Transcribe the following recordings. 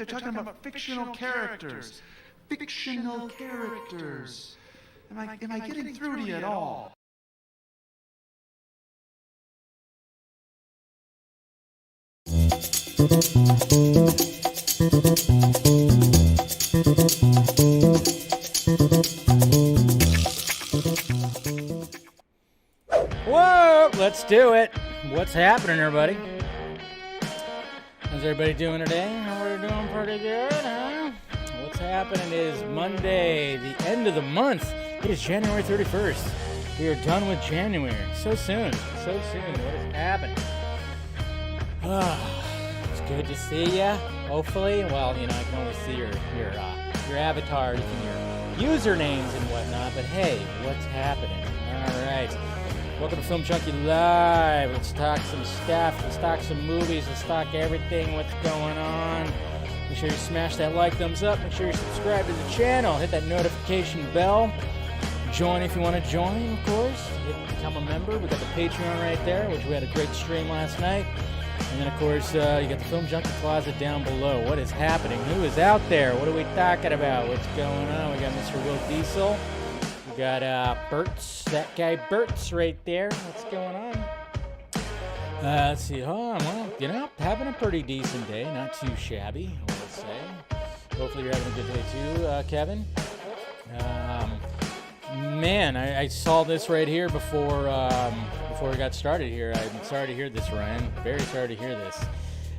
They're talking about fictional characters. Fictional characters. Am I getting through to you at all? Whoa, let's do it. What's happening, everybody? How's everybody doing today? We're doing pretty good, huh? What's happening is Monday, the end of the month. It is January 31st. We are done with January. So soon. So soon. What is happening? It's good to see ya. Hopefully. Well, you know, I can only see your avatars and your usernames and whatnot. But hey, what's happening? All right. Welcome to Film Junkee Live. Let's talk some stuff. Let's talk some movies. Let's talk everything. What's going on? Make sure you smash that like, thumbs up. Make sure you subscribe to the channel. Hit that notification bell. Join if you want to join, of course. Become a member. We got the Patreon right there, which we had a great stream last night. And then, of course, you got the Film Junkee Closet down below. What is happening? Who is out there? What are we talking about? What's going on? We got Mr. Will Diesel. We got Bertz, that guy Bertz right there. What's going on? Let's see. Oh, well, you know, having a pretty decent day. Not too shabby, I would say. Hopefully you're having a good day too, Kevin. Man, I saw this right here before we got started here. I'm sorry to hear this, Ryan. Very sorry to hear this.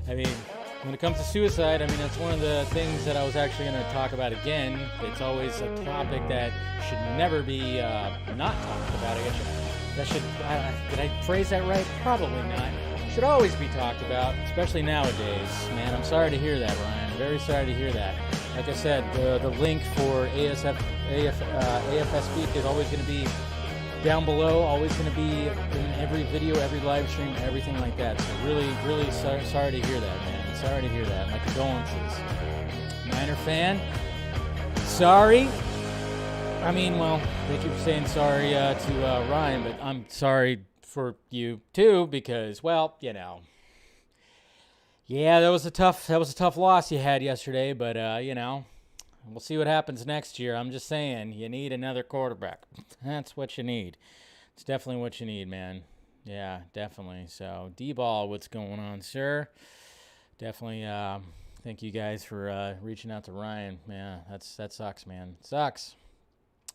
I mean, when it comes to suicide, I mean, that's one of the things that I was actually going to talk about again. It's always a topic that should never be not talked about. Did I phrase that right? Probably not. Should always be talked about, especially nowadays. Man, I'm sorry to hear that, Ryan. Very sorry to hear that. Like I said, the link for AFS is always going to be down below, always going to be in every video, every live stream, everything like that. So really, really sorry to hear that, man. Sorry to hear that. My condolences. Niner fan, sorry. I mean, well, they keep saying sorry to Ryan, but I'm sorry for you too because, well, you know. Yeah, that was a tough loss you had yesterday, but you know, we'll see what happens next year. I'm just saying, you need another quarterback. That's what you need. It's definitely what you need, man. Yeah, definitely. So, D-Ball, what's going on, sir? Definitely thank you guys for reaching out to Ryan. Yeah, that sucks, man. It sucks.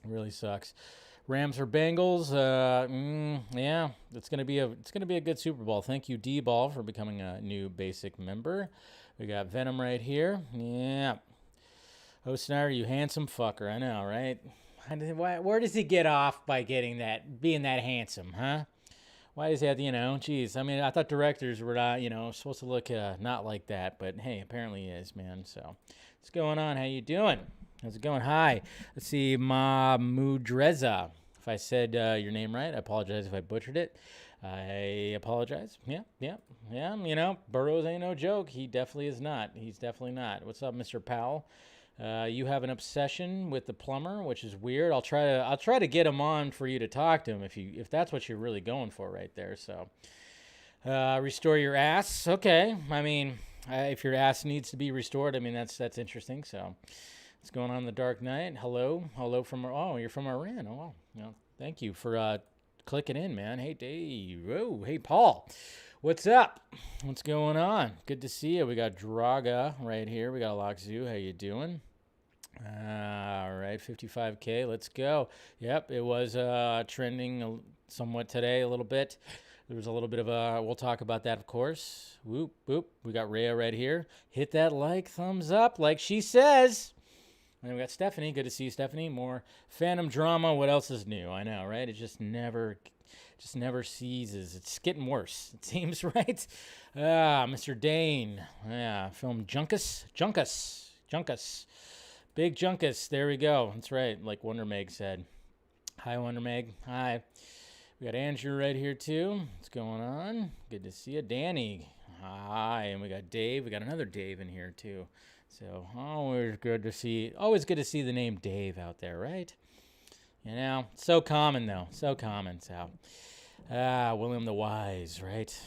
It really sucks. Rams or Bengals? Yeah, it's gonna be a good Super Bowl. Thank you, D-Ball, for becoming a new basic member. We got Venom right here. Yeah. Oh, Snyder, you handsome fucker. I know, right? Where does he get off by being that handsome, huh? Why does he have, you know, geez. I mean, I thought directors were not, you know, supposed to look not like that, but hey, apparently he is, man. So, what's going on? How you doing? How's it going? Hi. Let's see, Mahmoudreza. If I said your name right, I apologize if I butchered it. I apologize. Yeah. You know, Burrows ain't no joke. He definitely is not. He's definitely not. What's up, Mr. Powell? You have an obsession with the plumber, which is weird. I'll try to get him on for you to talk to him if that's what you're really going for right there. So, restore your ass. Okay. I mean, if your ass needs to be restored, I mean that's interesting. So, what's going on in the Dark Knight? Hello from you're from Iran. Oh, well, thank you for clicking in, man. Hey Dave. Oh, hey Paul. What's up? What's going on? Good to see you. We got Draga right here. We got Loxu. How you doing? All right, 55K. Let's go. Yep, it was trending somewhat today a little bit. There was a little bit of we'll talk about that, of course. Whoop, whoop. We got Rhea right here. Hit that like, thumbs up, like she says. And then we got Stephanie. Good to see you, Stephanie. More Phantom drama. What else is new? I know, right? It just never ceases. It's getting worse, it seems, right? Mr. Dane. Yeah, film Junkus. Big Junkus. There we go. That's right, like Wonder Meg said. Hi, Wonder Meg. Hi. We got Andrew right here, too. What's going on? Good to see you. Danny. Hi. And we got Dave. We got another Dave in here, too. So, always good to see the name Dave out there, right? You know, so common, though. So common, so. William the Wise, right?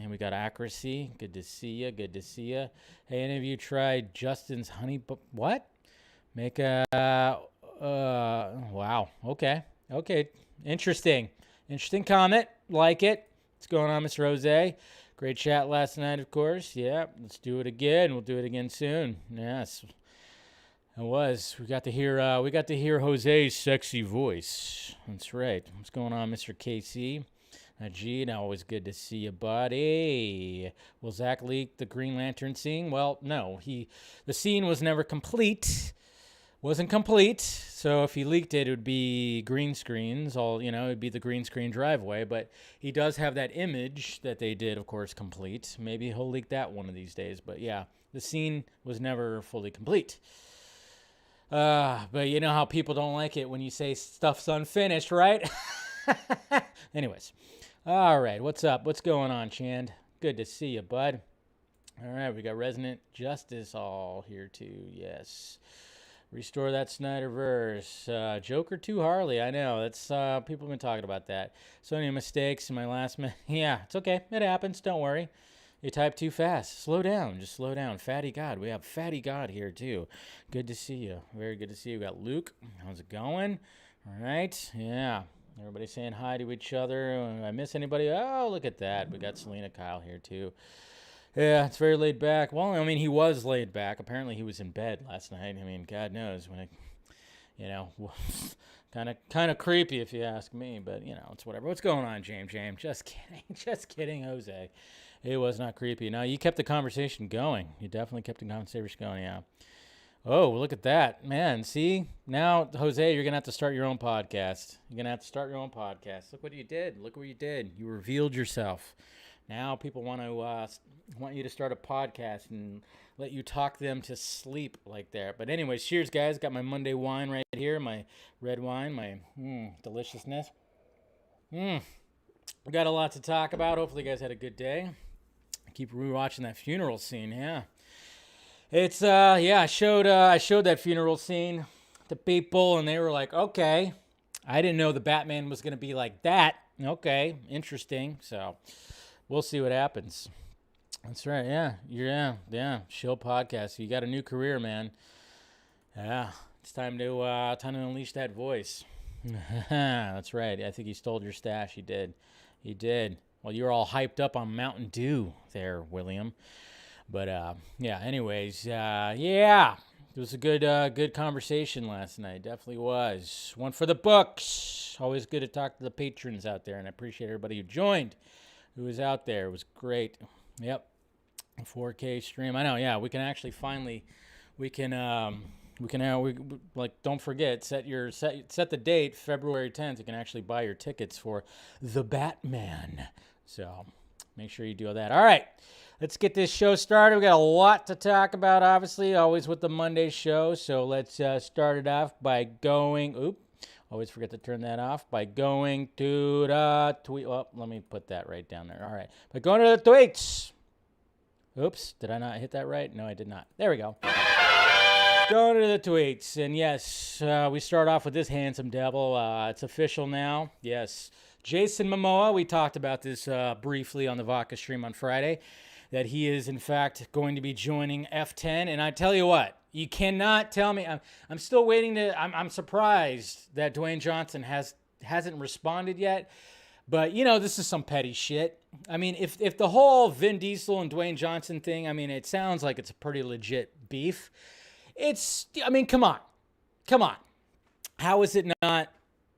And we got Accuracy. Good to see you. Good to see you. Hey, any of you tried Justin's honey? What? Make a. Wow. Okay. Interesting comment. Like it. What's going on, Miss Rose? Great chat last night, of course. Yeah. Let's do it again. We'll do it again soon. Yes. It was. We got to hear Jose's sexy voice. That's right. What's going on, Mr. KC? Gene, always good to see you, buddy. Will Zach leak the Green Lantern scene? Well, no. The scene was never complete. Wasn't complete. So if he leaked it, it would be green screens. It'd be the green screen driveway. But he does have that image that they did, of course, complete. Maybe he'll leak that one of these days. But yeah, the scene was never fully complete. But you know how people don't like it when you say stuff's unfinished, right? Anyways. All right. What's up? What's going on, Chand? Good to see you, bud. All right. We got Resident Justice all here, too. Yes. Restore that SNYDER'S. Joker 2 Harley. I know. That's people have been talking about that. So many mistakes in my last minute. Yeah, it's okay. It happens. Don't worry. You type too fast. Slow down. Just slow down. Fatty God. We have Fatty God here, too. Good to see you. Very good to see you. We got Luke. How's it going? All right. Yeah. Everybody saying hi to each other. I miss anybody? Oh, look at that. We got Selena Kyle here, too. Yeah, it's very laid back. Well, I mean, he was laid back. Apparently, he was in bed last night. I mean, God knows when kind of creepy if you ask me, but, it's whatever. What's going on, James? Just kidding. Just kidding, Jose. It was not creepy. No, you kept the conversation going. You definitely kept the conversation going, yeah. Oh, look at that. Man, see? Now, Jose, you're going to have to start your own podcast. You're going to have to start your own podcast. Look what you did. Look what you did. You revealed yourself. Now people want you to start a podcast and let you talk them to sleep like that. But anyways, cheers, guys. Got my Monday wine right here, my red wine, my deliciousness. We got a lot to talk about. Hopefully you guys had a good day. I keep rewatching that funeral scene, yeah. It's I showed that funeral scene to people and they were like, "Okay. I didn't know the Batman was going to be like that." Okay, interesting. So, we'll see what happens. That's right. Yeah. Shill podcast. You got a new career, man. Yeah. It's time to unleash that voice. That's right. I think he stole your stash. He did. Well, you're all hyped up on Mountain Dew there, William. But anyways, it was a good conversation last night. Definitely was. One for the books. Always good to talk to the patrons out there, and I appreciate everybody who joined, who was out there. It was great. Yep. 4K stream. I know. Yeah, we can actually finally, don't forget, set the date, February 10th. You can actually buy your tickets for The Batman. So make sure you do that. All right. Let's get this show started. We got a lot to talk about, obviously, always with the Monday show. So let's start it off by going, always forget to turn that off, by going to the tweet. Well, let me put that right down there. All right. By going to the tweets. Oops, did I not hit that right? No, I did not. There we go. Going to the tweets. And yes, we start off with this handsome devil. It's official now. Yes. Jason Momoa, we talked about this briefly on the Vodka stream on Friday, that he is, in fact, going to be joining F10. And I tell you what, you cannot tell me. I'm still waiting I'm surprised that Dwayne Johnson hasn't responded yet. But, this is some petty shit. I mean, if the whole Vin Diesel and Dwayne Johnson thing, I mean, it sounds like it's a pretty legit beef. Come on. How is it not?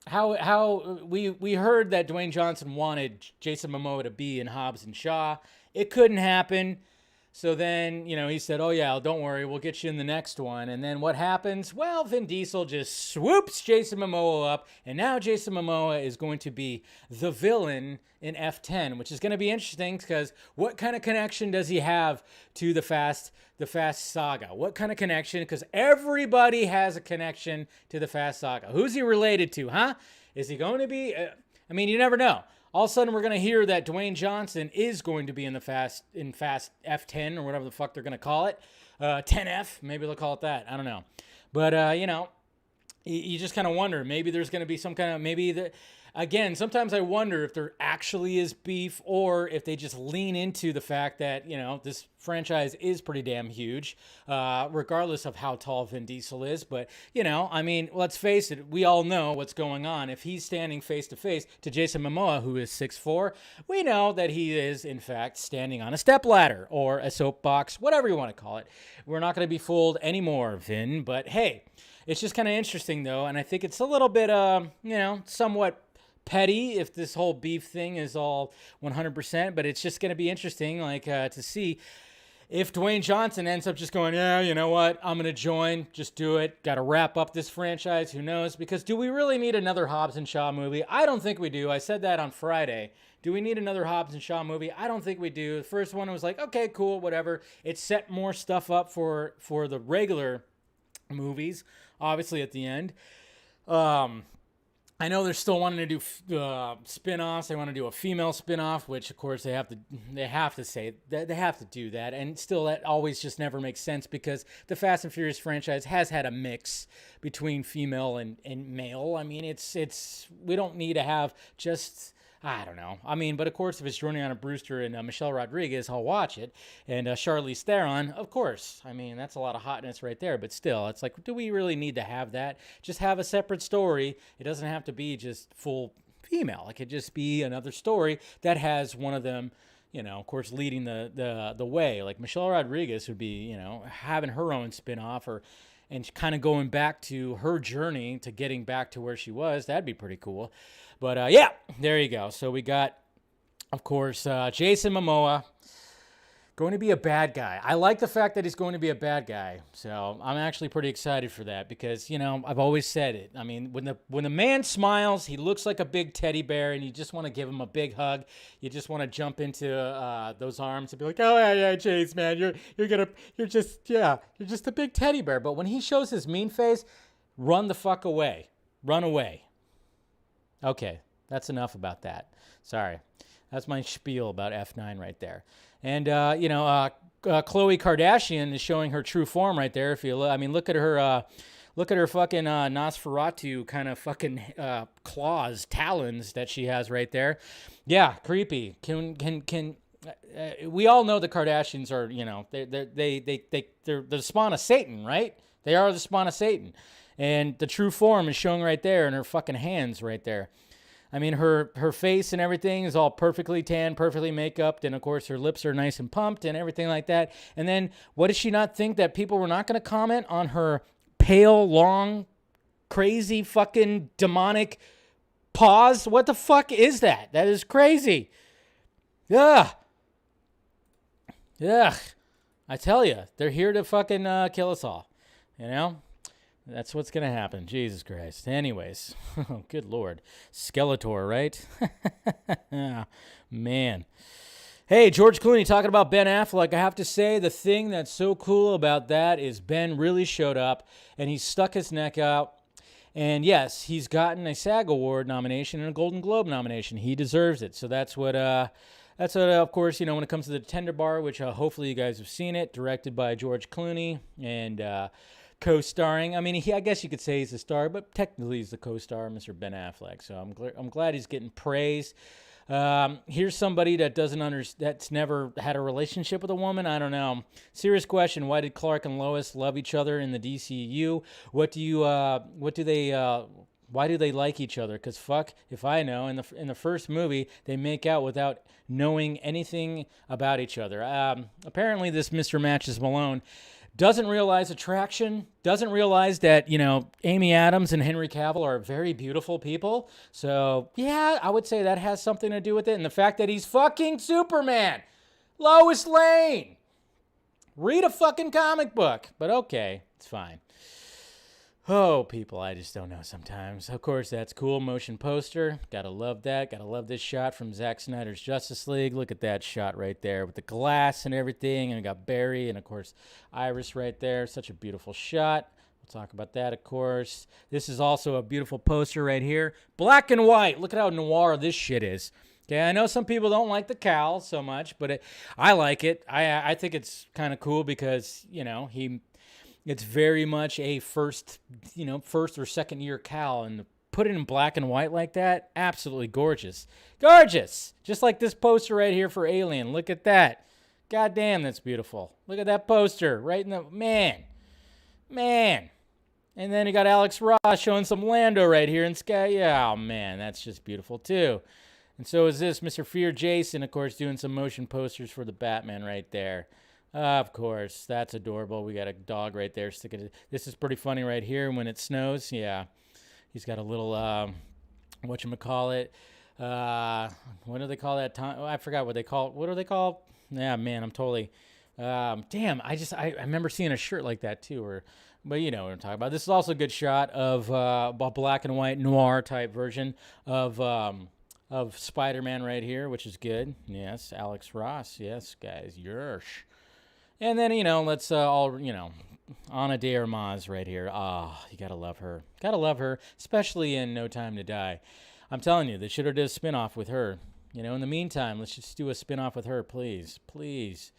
How we heard that Dwayne Johnson wanted Jason Momoa to be in Hobbs and Shaw. It couldn't happen. So then, he said, "Oh yeah, don't worry, we'll get you in the next one." And then what happens? Well, Vin Diesel just swoops Jason Momoa up, and now Jason Momoa is going to be the villain in F10, which is going to be interesting because what kind of connection does he have to the Fast Saga? What kind of connection? Because everybody has a connection to the Fast Saga. Who's he related to, huh? Is he going to be? You never know. All of a sudden, we're going to hear that Dwayne Johnson is going to be in Fast F10 or whatever the fuck they're going to call it. 10F, maybe they'll call it that. I don't know. But, you just kind of wonder, maybe there's going to be some kind of, again, sometimes I wonder if there actually is beef or if they just lean into the fact that, this franchise is pretty damn huge, regardless of how tall Vin Diesel is. But, let's face it, we all know what's going on. If he's standing face to face to Jason Momoa, who is 6'4", we know that he is, in fact, standing on a stepladder or a soapbox, whatever you want to call it. We're not going to be fooled anymore, Vin, but hey, it's just kind of interesting, though, and I think it's a little bit, somewhat petty if this whole beef thing is all 100%, but it's just going to be interesting, to see if Dwayne Johnson ends up just going, yeah, you know what, I'm going to join, just do it, got to wrap up this franchise, who knows, because do we really need another Hobbs and Shaw movie? I don't think we do. I said that on Friday. Do we need another Hobbs and Shaw movie? I don't think we do. The first one was like, okay, cool, whatever. It set more stuff up for the regular movies, obviously at the end. I know they're still wanting to do spin-offs. They want to do a female spin-off, which of course they have to say that they have to do that. And still, that always just never makes sense because the Fast and Furious franchise has had a mix between female and male. I mean, it's we don't need to have just, I don't know. I mean, but of course, if it's Jordana Brewster and Michelle Rodriguez, I'll watch it. And Charlize Theron, of course. I mean, that's a lot of hotness right there. But still, it's like, do we really need to have that? Just have a separate story. It doesn't have to be just full female. It could just be another story that has one of them, of course, leading the way. Like Michelle Rodriguez would be, having her own spin-off and kind of going back to her journey to getting back to where she was. That'd be pretty cool. But, yeah, there you go. So we got, of course, Jason Momoa going to be a bad guy. I like the fact that he's going to be a bad guy. So I'm actually pretty excited for that because, I've always said it. I mean, when the man smiles, he looks like a big teddy bear, and you just want to give him a big hug. You just want to jump into those arms and be like, oh, yeah, Chase, man, you're just a big teddy bear. But when he shows his mean face, run the fuck away. Run away. Okay, that's enough about that. Sorry. That's my spiel about F9 right there. And, Khloe Kardashian is showing her true form right there. Look at her fucking Nosferatu kind of fucking claws, talons that she has right there. Yeah, creepy. We all know the Kardashians are, they're the spawn of Satan, right? They are the spawn of Satan. And the true form is showing right there in her fucking hands right there. I mean, her face and everything is all perfectly tan, perfectly make-upped, and of course her lips are nice and pumped and everything like that. And then what does she not think that people were not going to comment on her pale, long, crazy, fucking demonic paws? What the fuck is that? That is crazy. Ugh. I tell you, they're here to fucking kill us all. That's what's going to happen. Jesus Christ. Anyways. Oh, good Lord. Skeletor, right? Man. Hey, George Clooney talking about Ben Affleck. I have to say, the thing that's so cool about that is Ben really showed up, and he stuck his neck out. And yes, he's gotten a SAG Award nomination and a Golden Globe nomination. He deserves it. So that's what, of course, when it comes to the Tender Bar, which hopefully you guys have seen it, directed by George Clooney, and co-starring. I mean, I guess you could say he's a star, but technically he's the co-star, Mr. Ben Affleck. So I'm glad he's getting praise. Here's somebody that's never had a relationship with a woman. I don't know. Serious question. Why did Clark and Lois love each other in the DCEU? Why do they like each other? Because fuck if I know. In the first movie, they make out without knowing anything about each other. Apparently, this Mr. Matches Malone doesn't realize attraction, doesn't realize that, Amy Adams and Henry Cavill are very beautiful people. So, yeah, I would say that has something to do with it. And the fact that he's fucking Superman. Lois Lane. Read a fucking comic book. But okay, it's fine. Oh, people, I just don't know sometimes. Of course, that's cool. Motion poster. Gotta love that. Gotta love this shot from Zack Snyder's Justice League. Look at that shot right there with the glass and everything. And we got Barry and, of course, Iris right there. Such a beautiful shot. We'll talk about that, of course. This is also a beautiful poster right here. Black and white. Look at how noir this shit is. Okay, I know some people don't like the cowl so much, but I like it. I think it's kind of cool because, It's very much a first or second year Cal, and put it in black and white like that, absolutely gorgeous. Gorgeous! Just like this poster right here for Alien. Look at that. God damn, that's beautiful. Look at that poster right in the... Man. And then you got Alex Ross showing some Lando right here in Sky. Yeah, oh man, that's just beautiful too. And so is this Mr. Fear Jason, of course, doing some motion posters for the Batman right there. Of course, that's adorable. We got a dog right there sticking. This is pretty funny right here when it snows. Yeah, he's got a little whatchamacallit. What do they call that? I forgot what they call. What are they called? Yeah, man, I'm totally. Damn, I remember seeing a shirt like that too. But you know what I'm talking about. This is also a good shot of a black and white noir type version of Spider-Man right here, which is good. Yes, Alex Ross. Yes, guys, yersh. And then, let's Ana de Armas right here. You gotta love her. Gotta love her, especially in No Time to Die. I'm telling you, they should have done a spinoff with her. In the meantime, let's just do a spinoff with her, please. Please.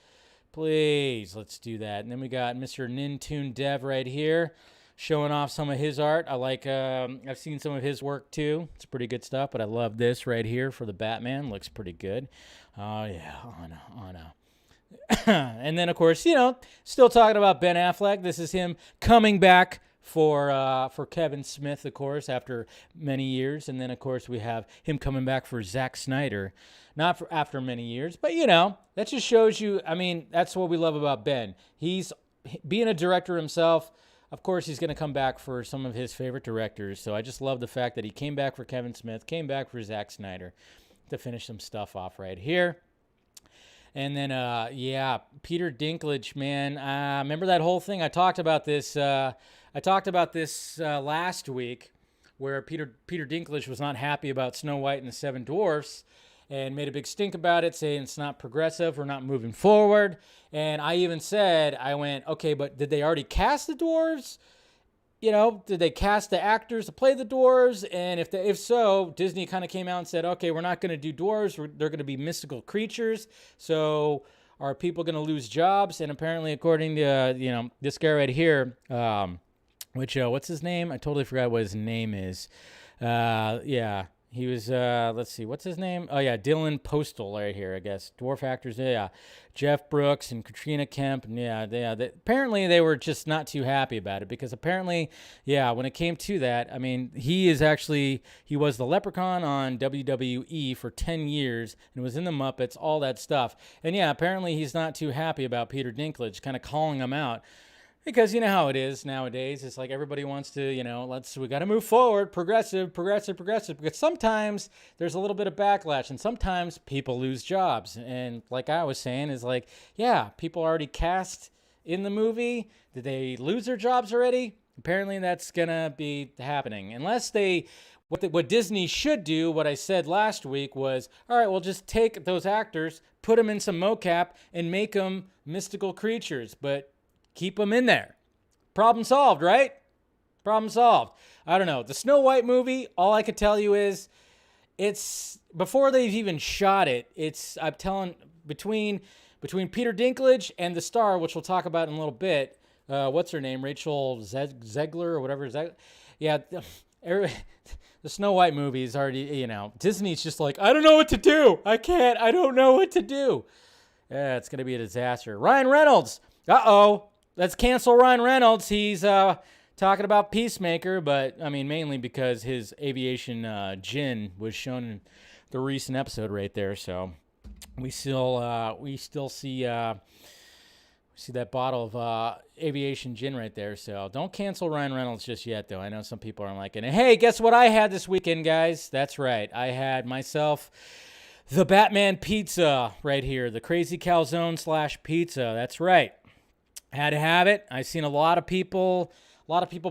Let's do that. And then we got Mr. Nintoon Dev right here, showing off some of his art. I like, I've seen some of his work too. It's pretty good stuff, but I love this right here for the Batman. Looks pretty good. Oh, yeah, Ana. And then, of course, still talking about Ben Affleck. This is him coming back for Kevin Smith, of course, after many years. And then, of course, we have him coming back for Zack Snyder. Not for after many years, but, that just shows you, that's what we love about Ben. He's being a director himself. Of course, he's going to come back for some of his favorite directors. So I just love the fact that he came back for Kevin Smith, came back for Zack Snyder to finish some stuff off right here. And then, Peter Dinklage, man. Remember that whole thing? I talked about this last week, where Peter Dinklage was not happy about Snow White and the Seven Dwarfs, and made a big stink about it, saying it's not progressive, we're not moving forward. And I even said, okay, but did they already cast the dwarves? Did they cast the actors to play the dwarves? And if so, Disney kind of came out and said, okay, we're not going to do dwarves. They're going to be mystical creatures. So are people going to lose jobs? And apparently, according to, this guy right here, what's his name? I totally forgot what his name is. He was, let's see, what's his name? Oh, yeah, Dylan Postal right here, I guess. Dwarf actors, yeah. Jeff Brooks and Katrina Kemp, apparently they were just not too happy about it, because apparently, when it came to that, he was the Leprechaun on WWE for 10 years, and was in the Muppets, all that stuff. And apparently he's not too happy about Peter Dinklage kind of calling him out. Because you know how it is nowadays. It's like everybody wants to, we got to move forward, progressive. Because sometimes there's a little bit of backlash, and sometimes people lose jobs. And like I was saying, is like, people already cast in the movie. Did they lose their jobs already? Apparently that's going to be happening. Unless what Disney should do, what I said last week was, all right, well, just take those actors, put them in some mocap, and make them mystical creatures. But keep them in there. Problem solved, right? Problem solved. I don't know. The Snow White movie, all I could tell you is, it's, before they've even shot it, I'm telling, between Peter Dinklage and the star, which we'll talk about in a little bit, what's her name? Rachel Zegler or whatever. The Snow White movie is already, Disney's just like, I don't know what to do. I don't know what to do. It's going to be a disaster. Ryan Reynolds. Uh-oh. Let's cancel Ryan Reynolds. He's talking about Peacemaker, but mainly because his aviation gin was shown in the recent episode right there. So we still see that bottle of aviation gin right there. So don't cancel Ryan Reynolds just yet, though. I know some people aren't liking it. Hey, guess what I had this weekend, guys? That's right. I had myself the Batman pizza right here, the Crazy Calzone / pizza. That's right. Had to have it. I've seen a lot of people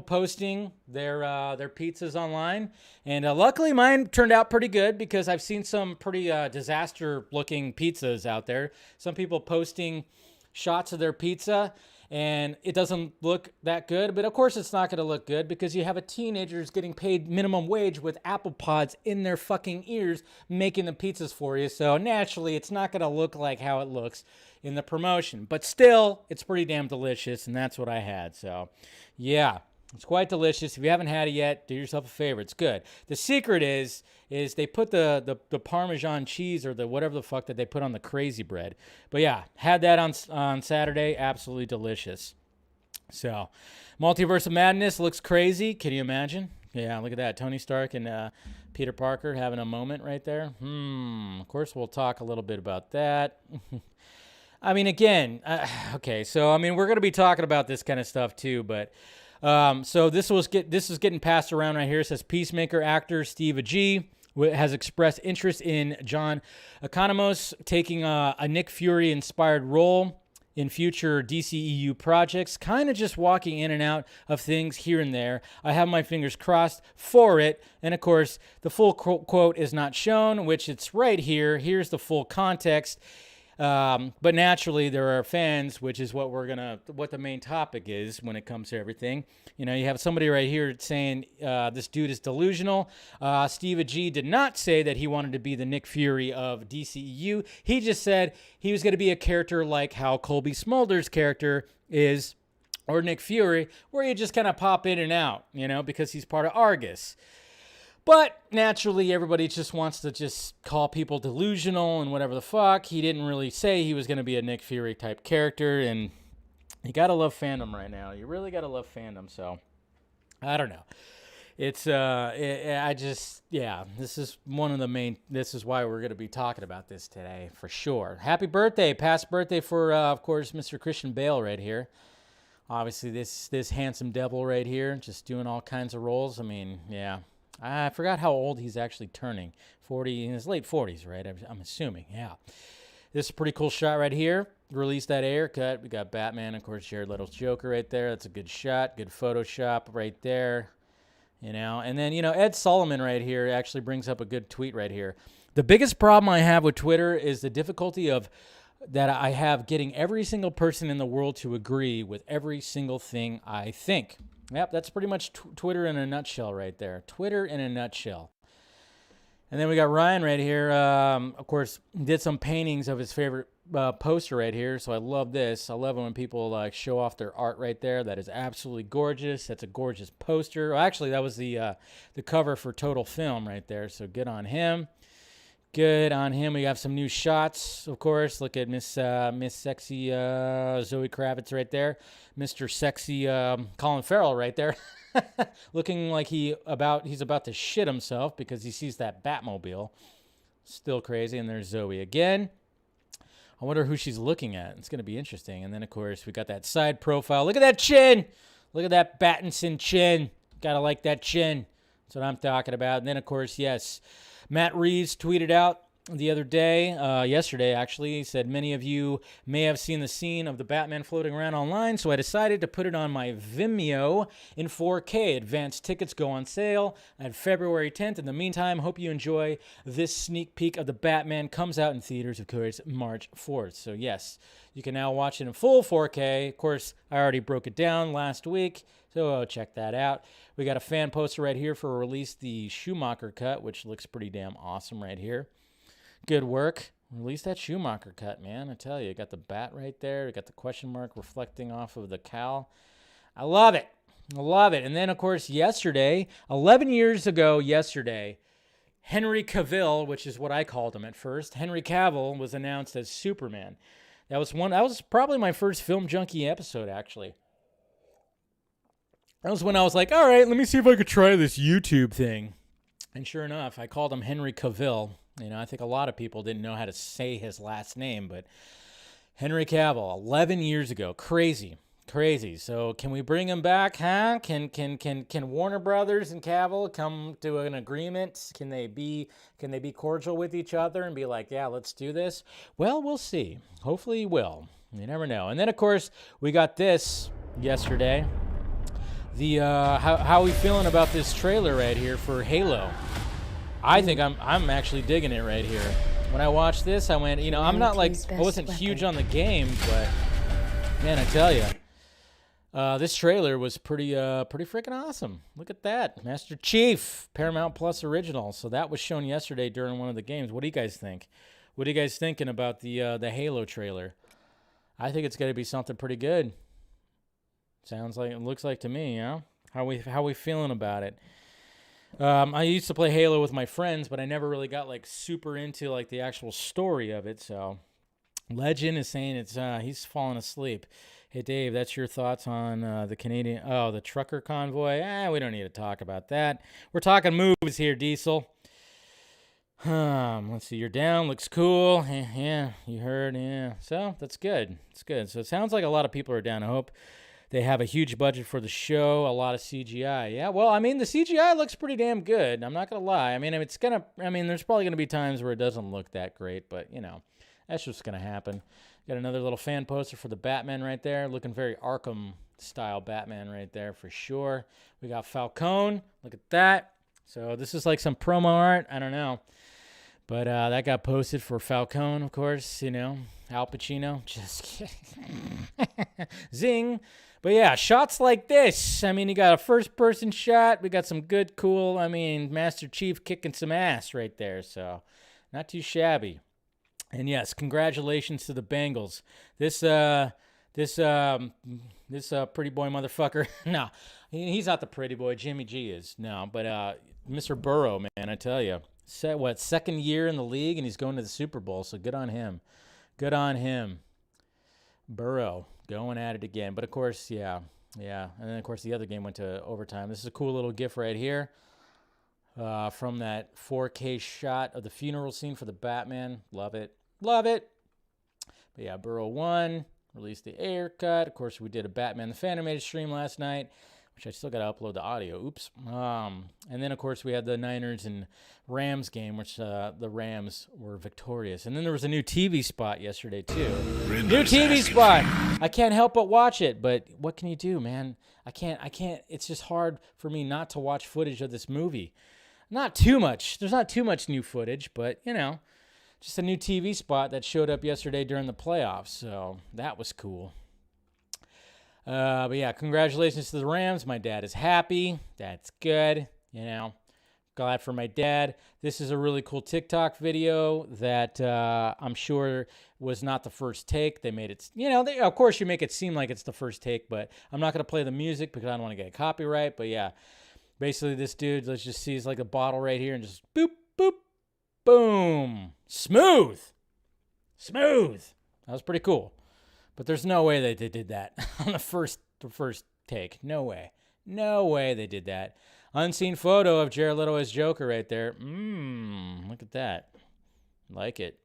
posting their pizzas online, and luckily mine turned out pretty good, because I've seen some pretty disaster-looking pizzas out there. Some people posting shots of their pizza, and it doesn't look that good. But of course it's not going to look good because you have a teenagers getting paid minimum wage with Apple Pods in their fucking ears making the pizzas for you. So naturally it's not going to look like how it looks in the promotion. But still, it's pretty damn delicious, and that's what I had. So yeah, it's quite delicious. If you haven't had it yet, do yourself a favor. It's good. The secret is they put the Parmesan cheese or the whatever the fuck that they put on the crazy bread. But yeah, had that on Saturday. Absolutely delicious. So, Multiverse of Madness looks crazy. Can you imagine? Yeah, look at that. Tony Stark and Peter Parker having a moment right there. Of course, we'll talk a little bit about that. I mean, again, okay. So, I mean, we're going to be talking about this kind of stuff too, but... so this is getting passed around right here. It says Peacemaker actor Steve Agee has expressed interest in John Economos taking a Nick Fury inspired role in future DCEU projects, kind of just walking in and out of things here and there. I have my fingers crossed for it. And of course, the full quote is not shown, which it's right here. Here's the full context. But naturally there are fans, which is what what the main topic is when it comes to everything. You know, you have somebody right here saying, this dude is delusional. Steve Agee did not say that he wanted to be the Nick Fury of DCEU. He just said he was going to be a character like how Colby Smolder's character is, or Nick Fury, where you just kind of pop in and out, you know, because he's part of Argus. But naturally, everybody just wants to just call people delusional and whatever the fuck. He didn't really say he was going to be a Nick Fury type character, and you got to love fandom right now. You really got to love fandom, so I don't know. It's, this is one of the main, this is why we're going to be talking about this today, for sure. Happy birthday, past birthday for, of course, Mr. Christian Bale right here. Obviously, this handsome devil right here, just doing all kinds of roles. I mean, yeah. I forgot how old he's actually turning. 40, in his late 40s, right? I'm assuming, yeah. This is a pretty cool shot right here. Release that haircut. We got Batman, of course, Jared Leto's Joker right there. That's a good shot, good Photoshop right there. You know, and then, you know, Ed Solomon right here actually brings up a good tweet right here. The biggest problem I have with Twitter is the difficulty that I have getting every single person in the world to agree with every single thing I think. Yep, that's pretty much Twitter in a nutshell right there. Twitter in a nutshell. And then we got Ryan right here. Of course, did some paintings of his favorite poster right here. So I love this. I love it when people like show off their art right there. That is absolutely gorgeous. That's a gorgeous poster. Well, actually, that was the cover for Total Film right there. So good on him. Good on him. We have some new shots, of course. Look at Miss Sexy Zoe Kravitz right there. Mr. Sexy Colin Farrell right there. Looking like he's about to shit himself because he sees that Batmobile. Still crazy. And there's Zoe again. I wonder who she's looking at. It's going to be interesting. And then, of course, we got that side profile. Look at that chin. Look at that Pattinson chin. Gotta like that chin. That's what I'm talking about. And then, of course, yes, Matt Reeves tweeted out the other day, yesterday actually, he said, many of you may have seen the scene of the Batman floating around online, so I decided to put it on my Vimeo in 4K. Advanced tickets go on sale at February 10th. In the meantime, hope you enjoy this sneak peek of the Batman. Comes out in theaters, of course, March 4th. So yes, you can now watch it in full 4K. Of course, I already broke it down last week, so check that out. We got a fan poster right here for release, the Schumacher cut, which looks pretty damn awesome right here. Good work. Release that Schumacher cut, man. I tell you, got the bat right there. We got the question mark reflecting off of the cowl. I love it. I love it. And then, of course, yesterday, 11 years ago yesterday, Henry Cavill, which is what I called him at first, Henry Cavill was announced as Superman. That was probably my first Film Junkie episode, actually. That was when I was like, all right, let me see if I could try this YouTube thing. And sure enough, I called him Henry Cavill. You know, I think a lot of people didn't know how to say his last name, but Henry Cavill, 11 years ago. Crazy. So can we bring him back, huh? Can Warner Brothers and Cavill come to an agreement? Can they be cordial with each other and be like, yeah, let's do this? Well, we'll see. Hopefully he will. You never know. And then, of course, we got this yesterday. The how we feeling about this trailer right here for Halo? I think I'm actually digging it right here. When I watched this, I went, you know, I'm not like, I wasn't huge on the game, but man, I tell you, This trailer was pretty freaking awesome. Look at that. Master Chief, Paramount Plus original. So that was shown yesterday during one of the games. What do you guys think? What are you guys thinking about the Halo trailer? I think it's going to be something pretty good. Sounds like, it looks like to me, yeah? How we feeling about it? I used to play Halo with my friends, but I never really got like super into like the actual story of it. So Legend is saying he's falling asleep. Hey, Dave, that's your thoughts on the trucker convoy? We don't need to talk about that. We're talking movies here, Diesel. Let's see, you're down. Looks cool. Yeah, you heard. Yeah, so that's good. It's good. So it sounds like a lot of people are down. I hope they have a huge budget for the show, a lot of CGI. Yeah, well, I mean, the CGI looks pretty damn good. I'm not going to lie. I mean, there's probably going to be times where it doesn't look that great, but, that's just going to happen. Got another little fan poster for the Batman right there. Looking very Arkham-style Batman right there for sure. We got Falcone. Look at that. So this is like some promo art. I don't know. But that got posted for Falcone, of course. Al Pacino. Just kidding. Zing. But yeah, shots like this. I mean, you got a first-person shot. We got some good, cool, Master Chief kicking some ass right there. So not too shabby. And yes, congratulations to the Bengals. This pretty boy motherfucker. No, he's not the pretty boy. Jimmy G is. No, but Mr. Burrow, man, I tell you, second year in the league, and he's going to the Super Bowl. So good on him. Good on him. Burrow going at it again. But of course, yeah. And then of course the other game went to overtime. This is a cool little GIF right here. From that 4K shot of the funeral scene for the Batman. Love it. Love it. But yeah, Burrow won. Released the Ayer cut. Of course, we did a Batman the Fanimated stream last night, which I still got to upload the audio. Oops. And then, of course, we had the Niners and Rams game, which the Rams were victorious. And then there was a new TV spot yesterday, too. New TV spot. I can't help but watch it, but what can you do, man? I can't. It's just hard for me not to watch footage of this movie. Not too much. There's not too much new footage, but, just a new TV spot that showed up yesterday during the playoffs. So that was cool. But yeah, congratulations to the Rams. My dad is happy. That's good. Glad for my dad. This is a really cool TikTok video that I'm sure was not the first take. They made it, of course you make it seem like it's the first take, but I'm not going to play the music because I don't want to get copyright. But yeah. Basically, this dude, let's just see, he's like a bottle right here and just boop, boop, boom. Smooth. That was pretty cool. But there's no way they did that on the first take. No way they did that. Unseen photo of Jared Leto as Joker right there. Look at that. Like it.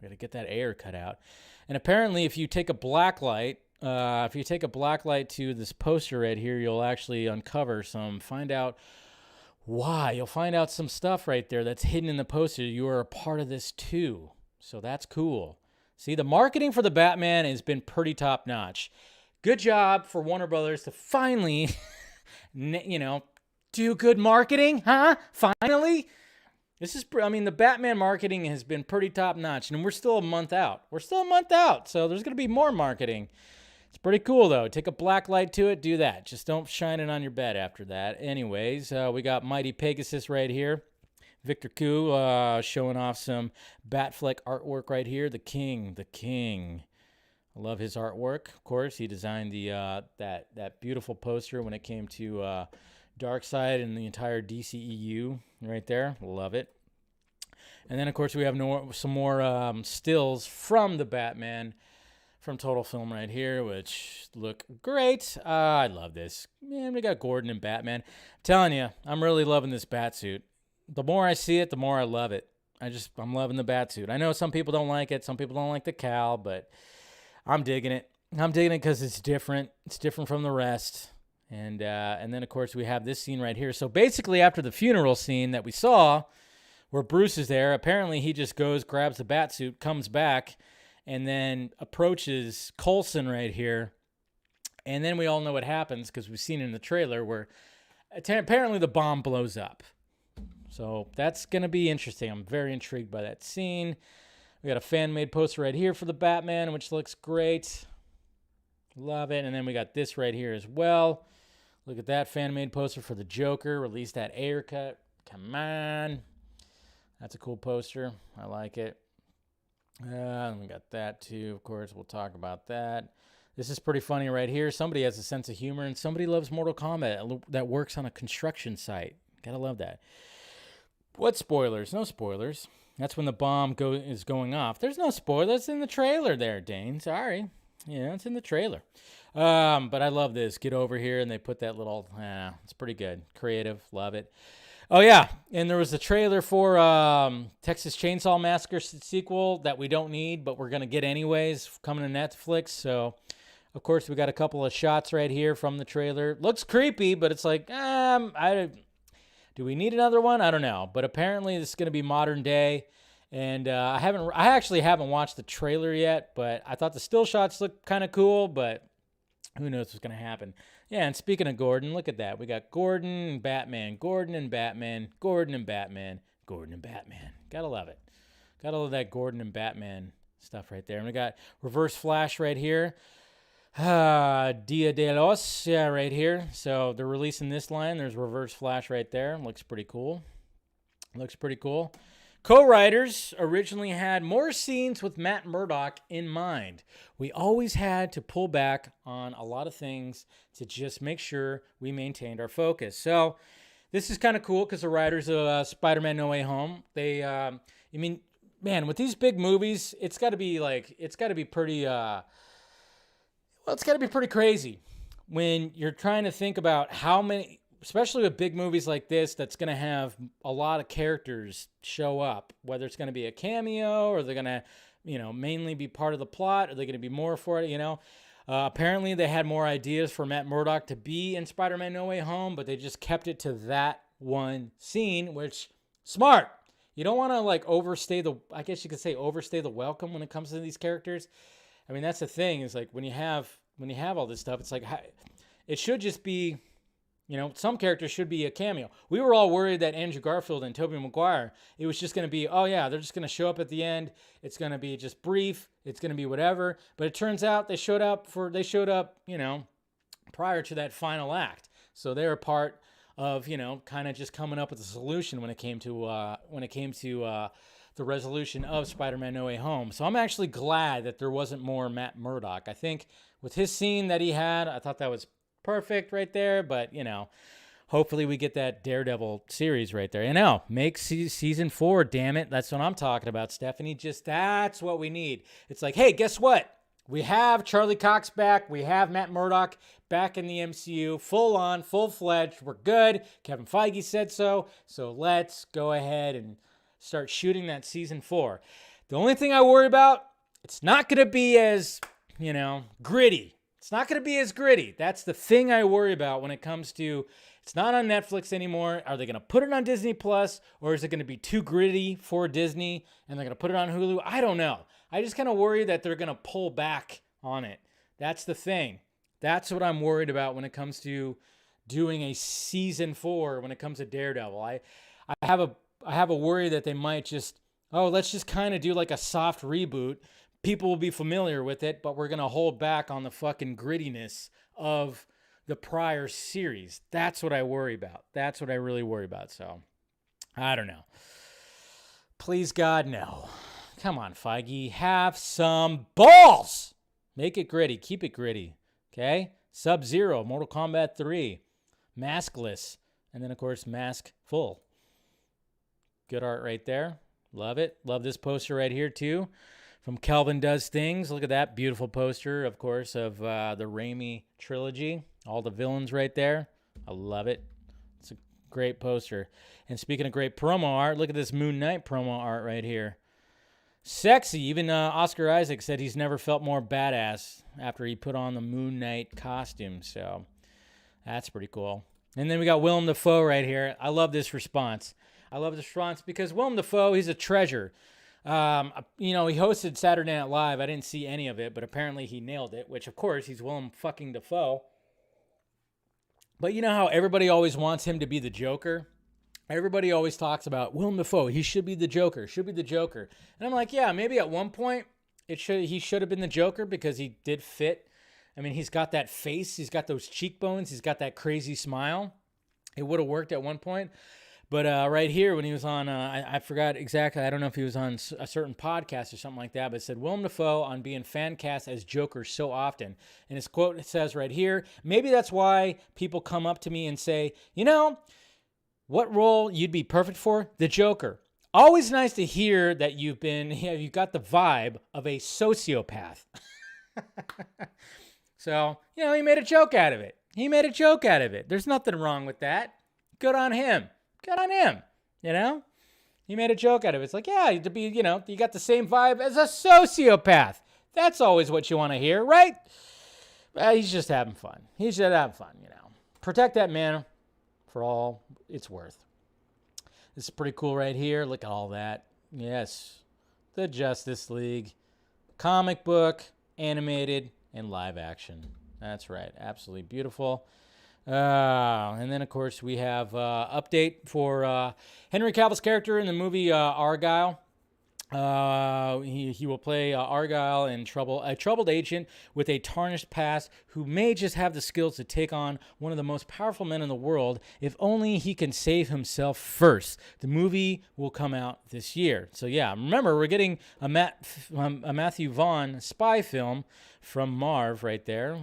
We got to get that Ayer cut out. And apparently, if you take a black light, to this poster right here, you'll actually find out why. You'll find out some stuff right there that's hidden in the poster. You are a part of this too. So that's cool. See, the marketing for the Batman has been pretty top notch. Good job for Warner Brothers to finally, do good marketing, huh? Finally? The Batman marketing has been pretty top notch, and we're still a month out. So there's going to be more marketing. It's pretty cool, though. Take a black light to it, do that. Just don't shine it on your bed after that. Anyways, we got Mighty Pegasus right here. Victor Koo showing off some Batfleck artwork right here. The King. I love his artwork. Of course, he designed the that beautiful poster when it came to Darkseid and the entire DCEU right there. Love it. And then, of course, we have some more stills from the Batman from Total Film right here, which look great. I love this. Man, we got Gordon and Batman. I'm telling you, I'm really loving this Batsuit. The more I see it, the more I love it. I'm loving the Batsuit. I know some people don't like it. Some people don't like the cowl, but I'm digging it. I'm digging it because it's different. It's different from the rest. And then, of course, we have this scene right here. So basically, after the funeral scene that we saw, where Bruce is there, apparently he just goes, grabs the Batsuit, comes back, and then approaches Coulson right here. And then we all know what happens because we've seen it in the trailer where apparently the bomb blows up. So that's going to be interesting. I'm very intrigued by that scene. We got a fan-made poster right here for the Batman, which looks great. Love it. And then we got this right here as well. Look at that fan-made poster for the Joker. Release that Ayer cut. Come on. That's a cool poster. I like it. And we got that too. Of course, we'll talk about that. This is pretty funny right here. Somebody has a sense of humor, and somebody loves Mortal Kombat that works on a construction site. Gotta love that. What spoilers? No spoilers. That's when the bomb is going off. There's no spoilers in the trailer there, Dane. Sorry. Yeah, it's in the trailer. But I love this. Get over here, and they put that little, it's pretty good. Creative, love it. Oh, yeah, and there was a trailer for Texas Chainsaw Massacre sequel that we don't need, but we're going to get anyways, coming to Netflix. So, of course, we got a couple of shots right here from the trailer. Looks creepy, but it's like, do we need another one? I don't know. But apparently this is going to be modern day. And I actually haven't watched the trailer yet, but I thought the still shots looked kind of cool, but who knows what's going to happen. Yeah, and speaking of Gordon, look at that. We got Gordon and Batman, Gordon and Batman, Gordon and Batman, Gordon and Batman. Gotta love it. Gotta love that Gordon and Batman stuff right there. And we got Reverse Flash right here. Dia de los, yeah, right here. So they're releasing this line. There's Reverse Flash right there. Looks pretty cool. Looks pretty cool. Co-writers originally had more scenes with Matt Murdock in mind. We always had to pull back on a lot of things to just make sure we maintained our focus. So this is kind of cool because the writers of Spider-Man No Way Home, man, with these big movies, it's got to be pretty crazy when you're trying to think about how many, especially with big movies like this, that's going to have a lot of characters show up, whether it's going to be a cameo or they're going to, mainly be part of the plot, or they're going to be more for it, Apparently they had more ideas for Matt Murdock to be in Spider-Man No Way Home, but they just kept it to that one scene, which, smart. You don't want to overstay the welcome when it comes to these characters. I mean, that's the thing, is when you have all this stuff, it's it should just be, some characters should be a cameo. We were all worried that Andrew Garfield and Tobey Maguire, it was just going to be, they're just going to show up at the end. It's going to be just brief. It's going to be whatever. But it turns out they showed up, prior to that final act. So they were part of, kind of just coming up with a solution when it came to the resolution of Spider-Man No Way Home. So I'm actually glad that there wasn't more Matt Murdock. I think with his scene that he had, I thought that was perfect right there, but hopefully we get that Daredevil series right there. Make season 4, damn it. That's what I'm talking about, Stephanie. That's what we need. It's hey, guess what? We have Charlie Cox back. We have Matt Murdock back in the MCU, full on, full-fledged. We're good. Kevin Feige said so. So let's go ahead and start shooting that season 4. The only thing I worry about, it's not going to be as, gritty. It's not going to be as gritty. That's the thing I worry about when it comes to, it's not on Netflix anymore. Are they going to put it on Disney Plus, or is it going to be too gritty for Disney and they're going to put it on Hulu? I don't know. I just kind of worry that they're going to pull back on it. That's the thing. That's what I'm worried about when it comes to doing a season 4 when it comes to Daredevil. I have a worry that they might just, let's just kind of do a soft reboot. People will be familiar with it, but we're going to hold back on the fucking grittiness of the prior series. That's what I worry about. That's what I really worry about. So, I don't know. Please, God, no. Come on, Feige. Have some balls. Make it gritty. Keep it gritty. Okay? Sub-Zero, Mortal Kombat 3, Maskless, and then, of course, Mask Full. Good art right there. Love it. Love this poster right here, too. From Calvin Does Things. Look at that beautiful poster, of course, of the Raimi trilogy. All the villains right there. I love it. It's a great poster. And speaking of great promo art, look at this Moon Knight promo art right here. Sexy. Even Oscar Isaac said he's never felt more badass after he put on the Moon Knight costume. So that's pretty cool. And then we got Willem Dafoe right here. I love this response. I love this response because Willem Dafoe, he's a treasure. He hosted Saturday Night Live. I didn't see any of it, but apparently he nailed it, which, of course, he's Willem fucking Dafoe. But you know how everybody always wants him to be the Joker? Everybody always talks about Willem Dafoe. He should be the Joker. And I'm like, yeah, maybe at one point he should have been the Joker because he did fit I mean, he's got that face. He's got those cheekbones. He's got that crazy smile. It would have worked at one point. But right here, when he was on, I forgot exactly, I don't know if he was on a certain podcast or something like that, but it said, Willem Dafoe on being fan cast as Joker so often. And his quote says right here, maybe that's why people come up to me and say, you know, what role you'd be perfect for? The Joker. Always nice to hear that you've got the vibe of a sociopath. So, you know, he made a joke out of it. There's nothing wrong with that. Good on him. You know? He made a joke out of it. It's like, yeah, to be, you know, you got the same vibe as a sociopath. That's always what you want to hear, right? He's just having fun. You know. Protect that man for all it's worth. This is pretty cool right here. Look at all that. Yes. The Justice League. Comic book, animated, and live action. That's right. Absolutely beautiful. And then, of course, we have update for Henry Cavill's character in the movie Argylle. He will play Argylle in a troubled agent with a tarnished past who may just have the skills to take on one of the most powerful men in the world if only he can save himself first. The movie will come out this year. So, yeah, remember, we're getting a Matthew Vaughn spy film from Marv right there.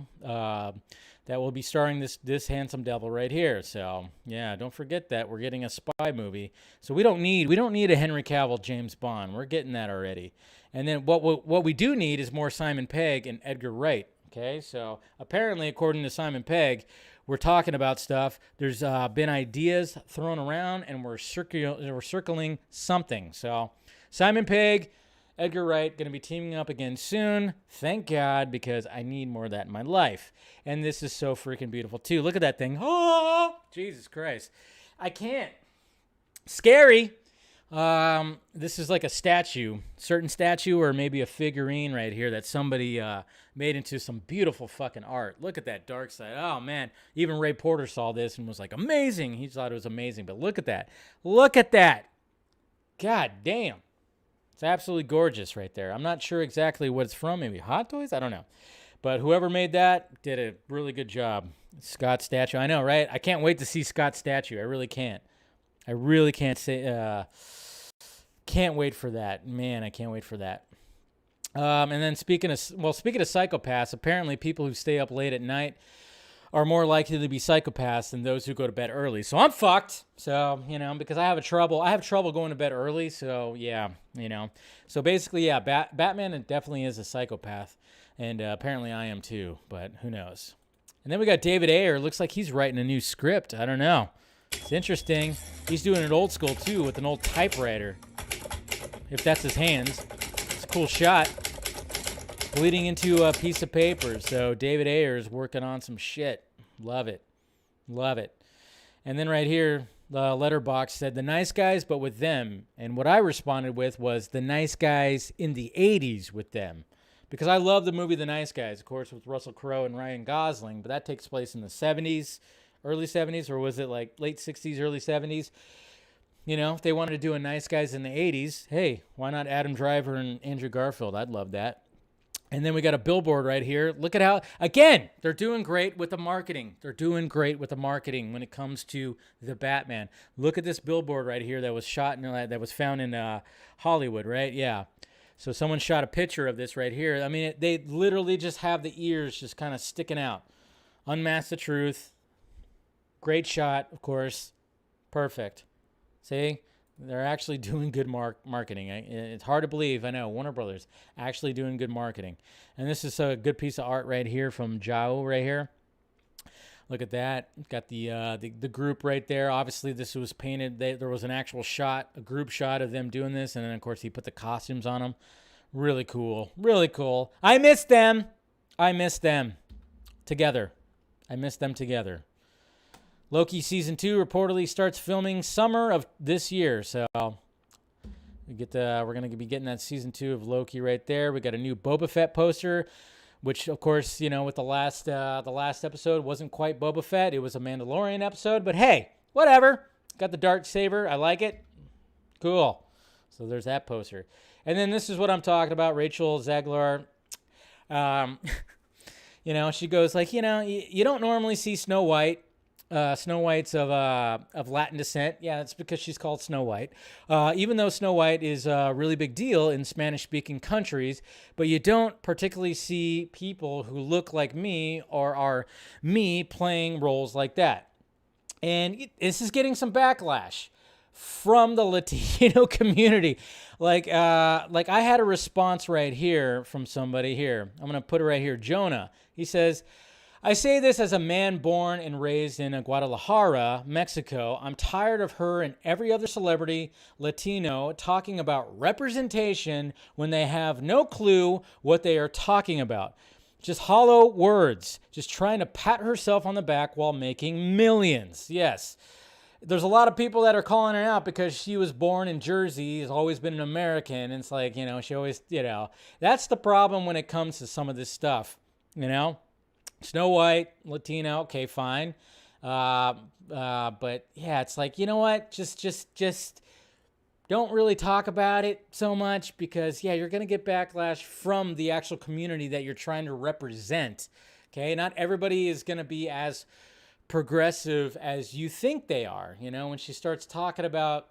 That will be starring this handsome devil right here. So yeah, don't forget that we're getting a spy movie. So we don't need a Henry Cavill James Bond. We're getting that already. And then what we do need is more Simon Pegg and Edgar Wright. Okay, so apparently, according to Simon Pegg, we're talking about stuff. There's been ideas thrown around, and we're circling something. So Simon Pegg, Edgar Wright, going to be teaming up again soon. Thank God, because I need more of that in my life. And this is so freaking beautiful, too. Look at that thing. Oh, Jesus Christ. I can't. Scary. This is like a statue, certain statue, or maybe a figurine right here that somebody made into some beautiful fucking art. Look at that dark side. Oh, man. Even Ray Porter saw this and was like, amazing. He thought it was amazing. But look at that. Look at that. God damn. It's absolutely gorgeous right there. I'm not sure exactly what it's from. Maybe Hot Toys? I don't know. But whoever made that did a really good job. Scott's statue. I know, right? I can't wait to see Scott's statue. I really can't. I really can't say. Can't wait for that. Man, I can't wait for that. And then speaking of psychopaths, apparently people who stay up late at night are more likely to be psychopaths than those who go to bed early. So I'm fucked. So, you know, because I have trouble going to bed early. So, yeah, you know. So basically, yeah, Batman definitely is a psychopath. And apparently I am too, but who knows. And then we got David Ayer. Looks like he's writing a new script. I don't know. It's interesting. He's doing it old school too with an old typewriter. If that's his hands. It's a cool shot. Bleeding into a piece of paper. So David Ayer is working on some shit. Love it. Love it. And then right here, the letterbox said The Nice Guys, but with them. And what I responded with was The Nice Guys in the 80s with them. Because I love the movie The Nice Guys, of course, with Russell Crowe and Ryan Gosling. But that takes place in the 70s, early 70s, or was it like late 60s, early 70s? You know, if they wanted to do a Nice Guys in the 80s, hey, why not Adam Driver and Andrew Garfield? I'd love that. And then we got a billboard right here. Look at how, again, they're doing great with the marketing. They're doing great with the marketing when it comes to the Batman. Look at this billboard right here that was that was found in Hollywood, right? Yeah. So someone shot a picture of this right here. I mean, they literally just have the ears just kind of sticking out. Unmask the Truth. Great shot, of course. Perfect. See? They're actually doing good marketing. It's hard to believe. I know. Warner Brothers actually doing good marketing. And this is a good piece of art right here from Zhao right here. Look at that. Got the group right there. Obviously, this was painted. There was an actual shot, a group shot of them doing this. And then, of course, he put the costumes on them. Really cool. Really cool. I miss them. Together. Loki Season 2 reportedly starts filming summer of this year. So we're going to be getting that Season 2 of Loki right there. We got a new Boba Fett poster, which, of course, you know, with the last episode wasn't quite Boba Fett. It was a Mandalorian episode. But, hey, whatever. Got the Darksaber. I like it. Cool. So there's that poster. And then this is what I'm talking about. Rachel Zegler. she goes like, you don't normally see Snow White. Snow White's of Latin descent. Yeah, that's because she's called Snow White. Even though Snow White is a really big deal in Spanish-speaking countries, but you don't particularly see people who look like me or are me playing roles like that. And this is getting some backlash from the Latino community. Like I had a response right here from somebody here. I'm going to put it right here. Jonah. He says, I say this as a man born and raised in Guadalajara, Mexico. I'm tired of her and every other celebrity Latino talking about representation when they have no clue what they are talking about. Just hollow words, just trying to pat herself on the back while making millions. Yes. There's a lot of people that are calling her out because she was born in Jersey, has always been an American. And it's like, she always, that's the problem when it comes to some of this stuff, Snow White, Latino, okay, fine. But yeah, it's like, you know what? Just don't really talk about it so much because, yeah, you're going to get backlash from the actual community that you're trying to represent. Okay, not everybody is going to be as progressive as you think they are. When she starts talking about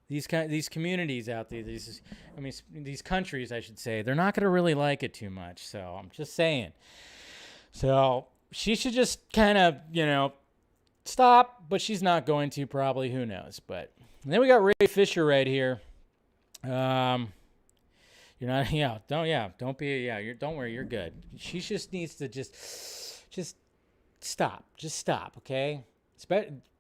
these communities out there, these countries, I should say, they're not going to really like it too much. So I'm just saying. So she should just kind of, stop, but she's not going to probably. Who knows? But then we got Ray Fisher right here. You're not, don't worry, you're good. She just needs to just stop. Just stop, okay?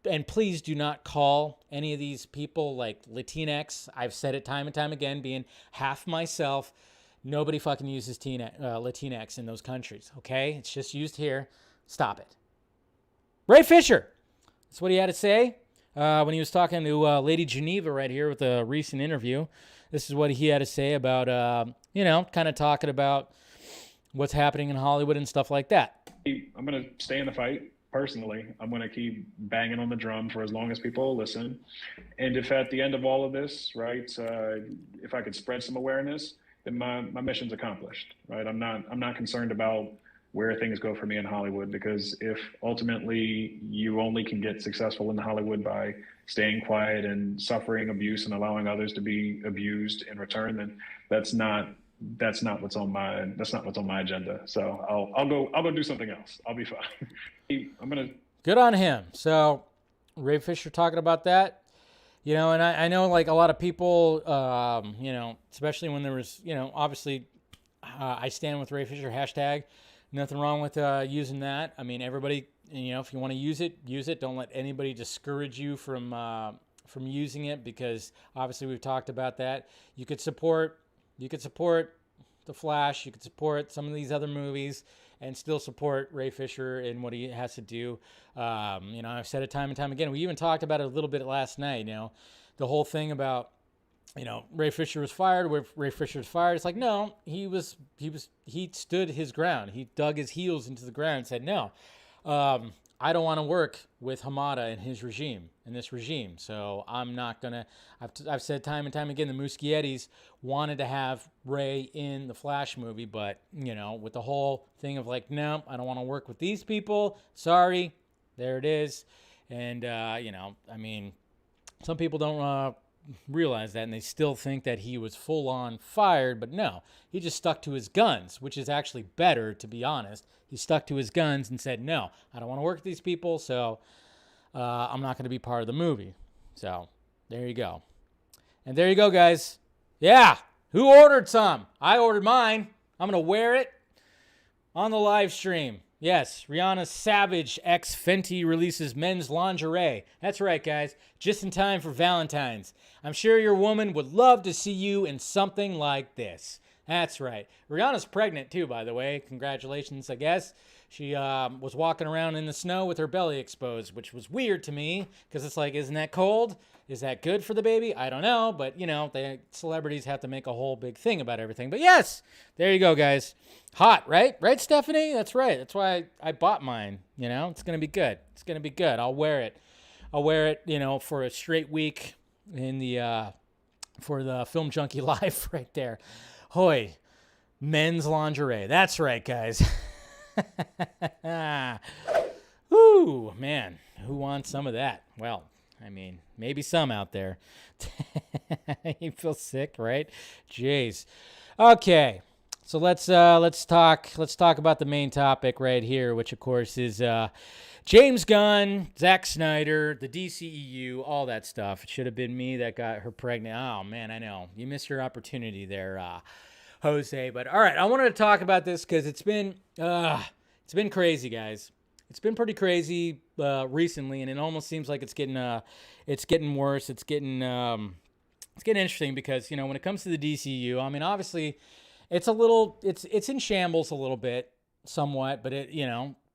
And please do not call any of these people like Latinx. I've said it time and time again, being half myself. Nobody fucking uses Latinx in those countries, okay? It's just used here. Stop it. Ray Fisher. That's what he had to say when he was talking to Lady Geneva right here with a recent interview. This is what he had to say about, kind of talking about what's happening in Hollywood and stuff like that. I'm going to stay in the fight. Personally, I'm going to keep banging on the drum for as long as people listen. And if at the end of all of this, right, if I could spread some awareness, then my mission's accomplished, right? I'm not concerned about where things go for me in Hollywood, because if ultimately you only can get successful in Hollywood by staying quiet and suffering abuse and allowing others to be abused in return, then that's not what's on my agenda. So I'll go do something else. I'll be fine. Good on him. So Ray Fisher talking about that. And I know like a lot of people, especially when there was, obviously I stand with Ray Fisher hashtag. Nothing wrong with using that. I mean, everybody, if you want to use it, use it. Don't let anybody discourage you from using it, because obviously we've talked about that. You could support The Flash. You could support some of these other movies and still support Ray Fisher and what he has to do. I've said it time and time again. We even talked about it a little bit last night. The whole thing about, Ray Fisher was fired. Ray Fisher was fired. It's like, no, he stood his ground. He dug his heels into the ground and said, no, I don't want to work with Hamada and his regime, and this regime. So I'm not going to, I've said time and time again, the Muschiettis wanted to have Ray in the Flash movie, but, with the whole thing of like, no, I don't want to work with these people. Sorry. There it is. And, some people don't realize that, and they still think that he was full on fired, but no, he just stuck to his guns, which is actually better, to be honest. He stuck to his guns and said, no, I don't want to work with these people, so I'm not going to be part of the movie. So there you go. And there you go, guys. Yeah, who ordered some? I ordered mine. I'm going to wear it on the live stream. Yes, Rihanna's Savage X Fenty releases men's lingerie. That's right, guys. Just in time for Valentine's. I'm sure your woman would love to see you in something like this. That's right. Rihanna's pregnant, too, by the way. Congratulations, I guess. She was walking around in the snow with her belly exposed, which was weird to me, because it's like, isn't that cold? Is that good for the baby? I don't know, but, the celebrities have to make a whole big thing about everything. But yes, there you go, guys. Hot, right? Right, Stephanie? That's right. That's why I bought mine. It's going to be good. It's going to be good. I'll wear it. For a straight week for the Film Junkee Live right there. Hoy, men's lingerie. That's right, guys. Woo, man, who wants some of that? Well, I mean, maybe some out there. You feel sick, right? Jeez. Okay, so let's talk about the main topic right here, which of course is James Gunn, Zack Snyder, the DCEU, all that stuff. It should have been me that got her pregnant. Oh man, I know you missed your opportunity there, Jose. But all right, I wanted to talk about this because it's been crazy, guys. It's been pretty crazy recently, and it almost seems like it's getting worse. It's getting interesting because, you know, when it comes to the DCU, I mean, obviously, it's in shambles a little bit, somewhat, but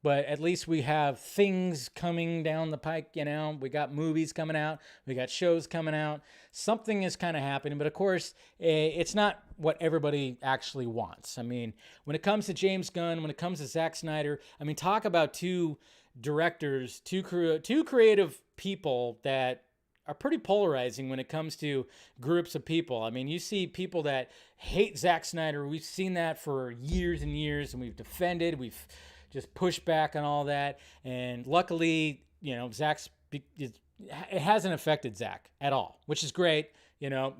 but at least we have things coming down the pike. You know, we got movies coming out, we got shows coming out. Something is kind of happening, but of course, it's not what everybody actually wants. I mean, when it comes to James Gunn, when it comes to Zack Snyder, I mean, talk about two directors, two creative people that are pretty polarizing when it comes to groups of people. I mean, you see people that hate Zack Snyder. We've seen that for years and years, and we've defended, we've just pushed back on all that. And luckily, you know, it hasn't affected Zack at all, which is great. You know,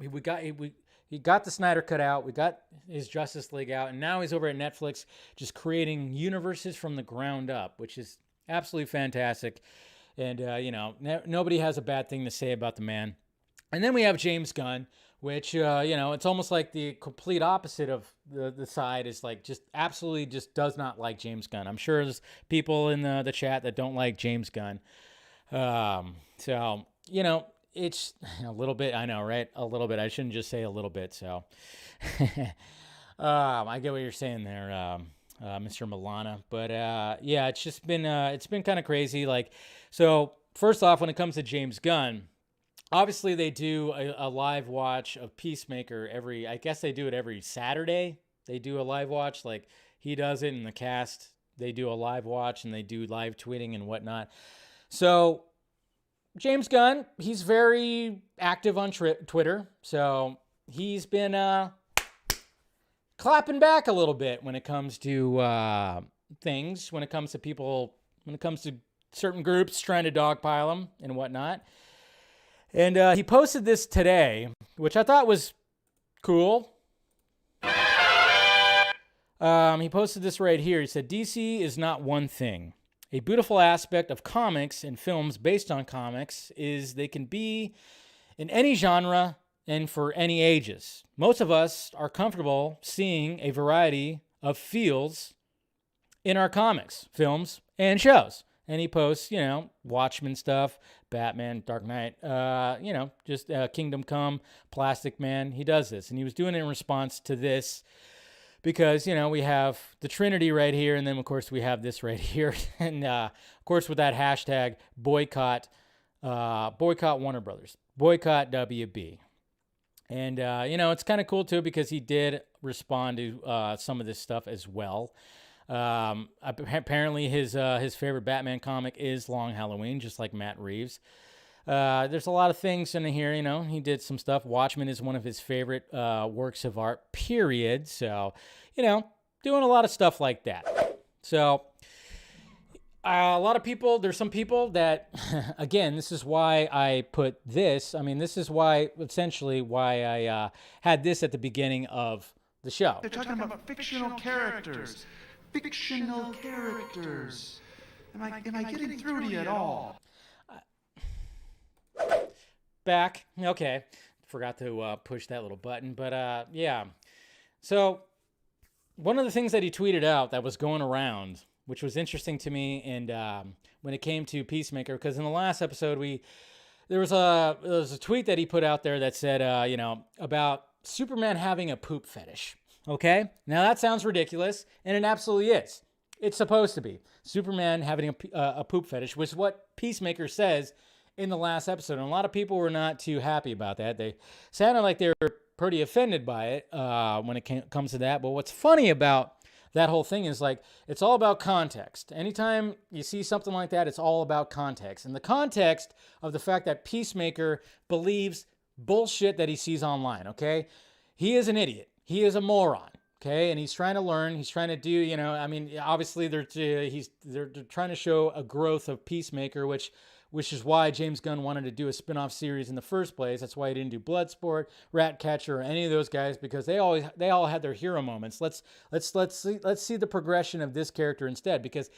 he got the Snyder Cut out, we got his Justice League out, and now he's over at Netflix just creating universes from the ground up, which is absolutely fantastic. And, you know, nobody has a bad thing to say about the man. And then we have James Gunn, which, you know, it's almost like the complete opposite of the side is like just absolutely just does not like James Gunn. I'm sure there's people in the chat that don't like James Gunn. So, you know, it's a little bit, I know, right? A little bit. I shouldn't just say a little bit. So I get what you're saying there, Mr. Milana. But yeah, it's just been kind of crazy. Like, so first off, when it comes to James Gunn, obviously they do a live watch of Peacemaker I guess they do it every Saturday. They do a live watch, like he does it, and the cast, they do a live watch, and they do live tweeting and whatnot. So James Gunn, he's very active on Twitter. So he's been clapping back a little bit when it comes to things, when it comes to people, when it comes to certain groups trying to dogpile him and whatnot. And he posted this today, which I thought was cool. He posted this right here. He said, DC is not one thing. A beautiful aspect of comics and films based on comics is they can be in any genre and for any ages. Most of us are comfortable seeing a variety of feels in our comics, films, and shows. And he posts, you know, Watchmen stuff, Batman, Dark Knight, you know, just Kingdom Come, Plastic Man. He does this. And he was doing it in response to this because, you know, we have the Trinity right here. And then, of course, we have this right here. And, of course, with that hashtag, boycott Warner Brothers, boycott WB. And, you know, it's kind of cool, too, because he did respond to some of this stuff as well. Apparently his favorite Batman comic is Long Halloween, just like Matt Reeves. There's a lot of things in here, you know, he did some stuff. Watchmen is one of his favorite, works of art, period. So, you know, doing a lot of stuff like that. So, a lot of people, there's some people that, again, this is why I put this. I mean, this is why, essentially why I, had this at the beginning of the show. They're talking about fictional characters. Fictional characters. Am I getting through to you at all? Back. Okay. Forgot to push that little button. But yeah. So one of the things that he tweeted out that was going around, which was interesting to me, and when it came to Peacemaker, because in the last episode there was a tweet that he put out there that said, you know, about Superman having a poop fetish. Okay? Now that sounds ridiculous, and it absolutely is. It's supposed to be. Superman having a poop fetish was what Peacemaker says in the last episode, and a lot of people were not too happy about that. They sounded like they were pretty offended by it when it comes to that. But what's funny about that whole thing is, like, it's all about context. Anytime you see something like that, it's all about context. And the context of the fact that Peacemaker believes bullshit that he sees online, okay? He is an idiot. He is a moron, Okay, and he's trying to learn. He's trying to do, you know, I mean, obviously they're trying to show a growth of Peacemaker, which is why James Gunn wanted to do a spin-off series in the first place. That's why he didn't do Bloodsport, Ratcatcher, or any of those guys, because they all had their hero moments. Let's see the progression of this character instead, because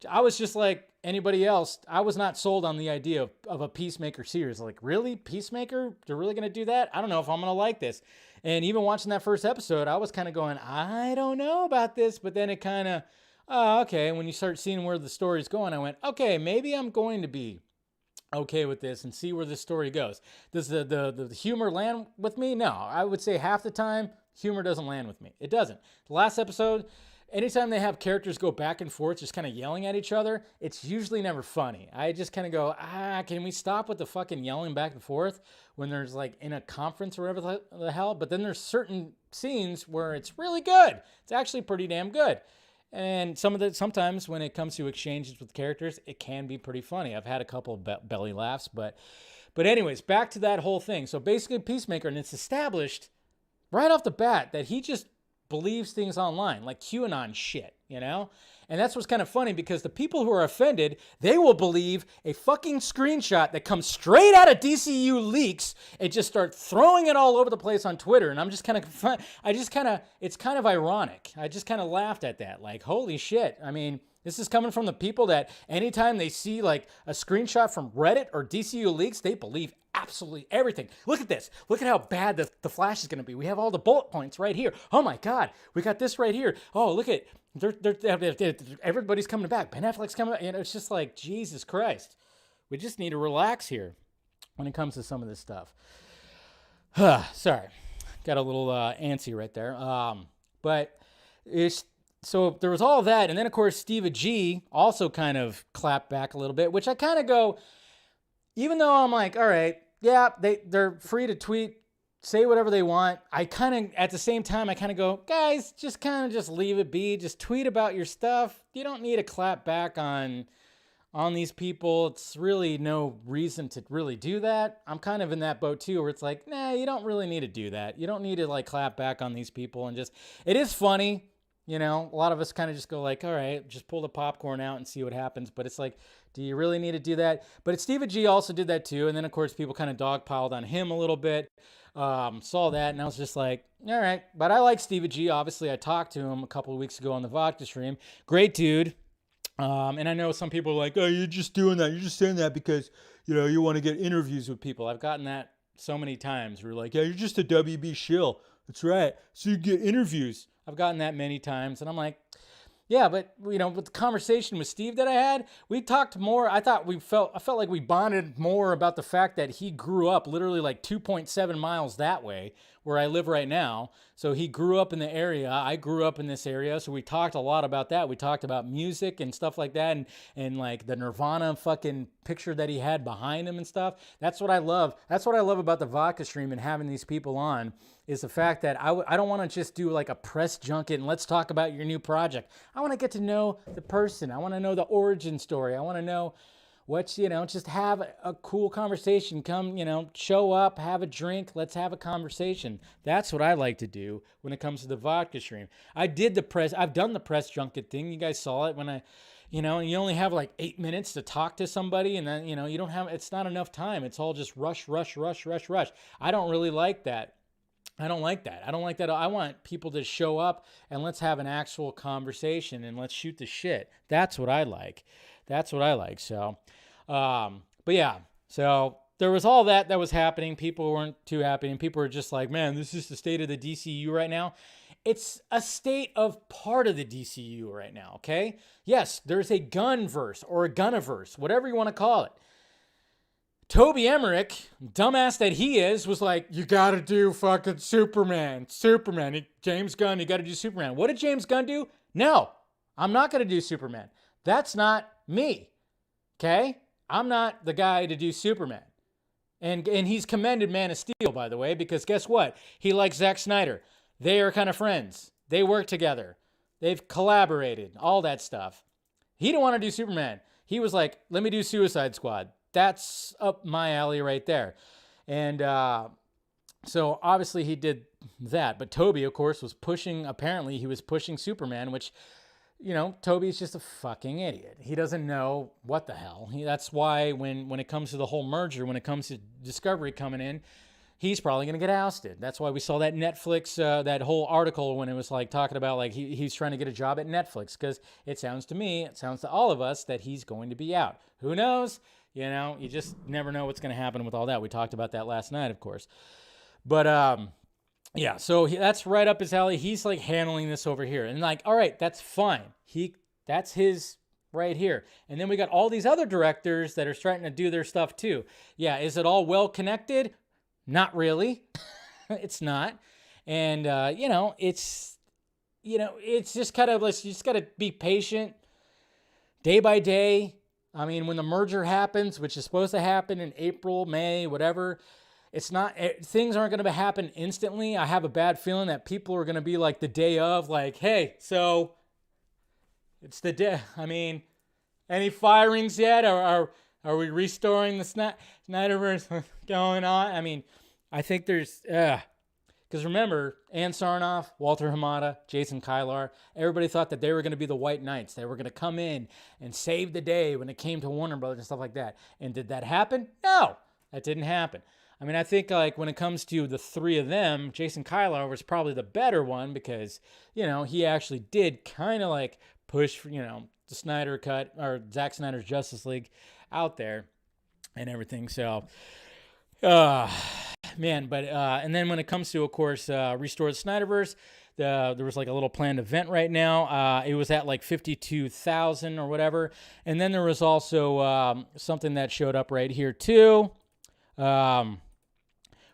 I was just like anybody else. I was not sold on the idea of a Peacemaker series. Like, really? Peacemaker? They're really going to do that? I don't know if I'm going to like this. And even watching that first episode, I was kind of going, I don't know about this. But then it kind of, oh, okay. When you start seeing where the story's going, I went, okay, maybe I'm going to be okay with this and see where this story goes. Does the humor land with me? No. I would say half the time, humor doesn't land with me. It doesn't. The last episode, anytime they have characters go back and forth just kind of yelling at each other, it's usually never funny. I just kind of go, can we stop with the fucking yelling back and forth when there's like in a conference or whatever the hell? But then there's certain scenes where it's really good. It's actually pretty damn good. And sometimes when it comes to exchanges with characters, it can be pretty funny. I've had a couple of belly laughs, but anyways, back to that whole thing. So basically Peacemaker, and it's established right off the bat that he just believes things online, like QAnon shit, you know? And that's what's kind of funny, because the people who are offended, they will believe a fucking screenshot that comes straight out of DCEU leaks and just start throwing it all over the place on Twitter. And I'm just kind of, it's kind of ironic. I just kind of laughed at that. Like, holy shit. I mean, this is coming from the people that anytime they see like a screenshot from Reddit or DCU leaks, they believe absolutely everything. Look at this. Look at how bad the Flash is going to be. We have all the bullet points right here. Oh my God. We got this right here. Oh, look at, everybody's coming back. Ben Affleck's coming back. You know, it's just like, Jesus Christ. We just need to relax here when it comes to some of this stuff. Sorry. Got a little antsy right there. But it's, so there was all that, and then of course Steve G also kind of clapped back a little bit, which I kind of go, even though I'm like, all right, yeah, they're free to tweet, say whatever they want. I kind of, at the same time, I kind of go, guys, just kind of just leave it be, just tweet about your stuff. You don't need to clap back on these people. It's really no reason to really do that. I'm kind of in that boat too, where it's like, nah, you don't really need to do that. You don't need to like clap back on these people, and just, it is funny. You know, a lot of us kind of just go like, all right, just pull the popcorn out and see what happens. But it's like, do you really need to do that? But Steve G also did that too. And then, of course, people kind of dogpiled on him a little bit. Saw that, and I was just like, all right. But I like Steve G. Obviously, I talked to him a couple of weeks ago on the Vodka stream. Great dude. And I know some people are like, oh, you're just doing that. You're just saying that because, you know, you want to get interviews with people. I've gotten that so many times. We're like, yeah, you're just a WB shill. That's right. So you get interviews. I've gotten that many times, and I'm like, yeah, but you know, with the conversation with Steve that I had, we talked more. I felt like we bonded more about the fact that he grew up literally like 2.7 miles that way, where I live right now. So he grew up in the area. I grew up in this area. So we talked a lot about that. We talked about music and stuff like that, and like the Nirvana fucking picture that he had behind him and stuff. That's what I love. That's what I love about the Vodka stream and having these people on, is the fact that I don't want to just do like a press junket and let's talk about your new project. I want to get to know the person. I want to know the origin story. I want to know what's, you know, just have a cool conversation. Come, you know, show up, have a drink. Let's have a conversation. That's what I like to do when it comes to the Vodka stream. I've done the press junket thing. You guys saw it when you know, you only have like 8 minutes to talk to somebody, and then, you know, it's not enough time. It's all just rush. I don't really like that. I don't like that. I want people to show up and let's have an actual conversation and let's shoot the shit. That's what I like. So, but yeah, so there was all that was happening. People weren't too happy, and people were just like, man, this is the state of the DCU right now. It's a state of part of the DCU right now, okay? Yes, there's a Gunn-verse or a Gunniverse, whatever you want to call it. Toby Emmerich, dumbass that he is, was like, you got to do fucking Superman. James Gunn, you got to do Superman. What did James Gunn do? No, I'm not going to do Superman. That's not me, okay? I'm not the guy to do Superman. And he's commended Man of Steel, by the way, because guess what? He likes Zack Snyder. They are kind of friends. They work together. They've collaborated, all that stuff. He didn't want to do Superman. He was like, let me do Suicide Squad. That's up my alley right there. And So obviously he did that, but Toby, of course, apparently he was pushing Superman, which, Toby's just a fucking idiot. He doesn't know what the hell. That's why when it comes to the whole merger, when it comes to Discovery coming in, he's probably going to get ousted. That's why we saw that Netflix, that whole article when it was like talking about like he's trying to get a job at Netflix, because it sounds to all of us that he's going to be out. Who knows? You just never know what's going to happen with all that. We talked about that last night, of course. But yeah, so that's right up his alley. He's like handling this over here, and like, all right, that's fine. That's his right here. And then we got all these other directors that are starting to do their stuff too. Yeah, is it all well connected? Not really. It's not. And it's just kind of, you just got to be patient day by day. I mean, when the merger happens, which is supposed to happen in April, May, whatever, things aren't going to happen instantly. I have a bad feeling that people are going to be like the day of, like, hey, so it's the day. I mean, any firings yet? Or are we restoring the SNYDER'S going on? I mean, I think there's, because remember, Ann Sarnoff, Walter Hamada, Jason Kylar, everybody thought that they were going to be the White Knights. They were going to come in and save the day when it came to Warner Brothers and stuff like that. And did that happen? No, that didn't happen. I mean, I think like when it comes to the three of them, Jason Kylar was probably the better one because, he actually did kind of like push, the Snyder Cut or Zack Snyder's Justice League out there and everything. So, man, but and then when it comes to, of course, Restore the SNYDER'S, there was like a little planned event right now. It was at like 52,000 or whatever. And then there was also something that showed up right here too,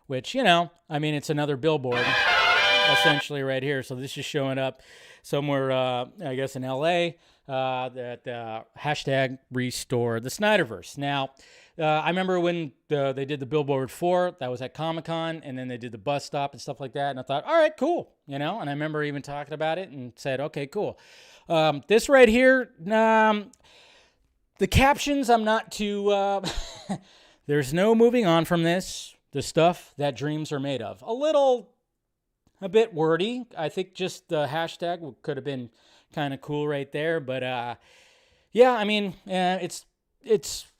which, I mean, it's another billboard essentially right here. So this is showing up somewhere, I guess in LA, that hashtag Restore the SNYDER'S. Now, I remember when they did the billboard for, that was at Comic-Con, and then they did the bus stop and stuff like that, and I thought, all right, cool, and I remember even talking about it and said, okay, cool. This right here, the captions, I'm not too, there's no moving on from this, the stuff that dreams are made of. A bit wordy. I think just the hashtag could have been kind of cool right there, but yeah, I mean, it's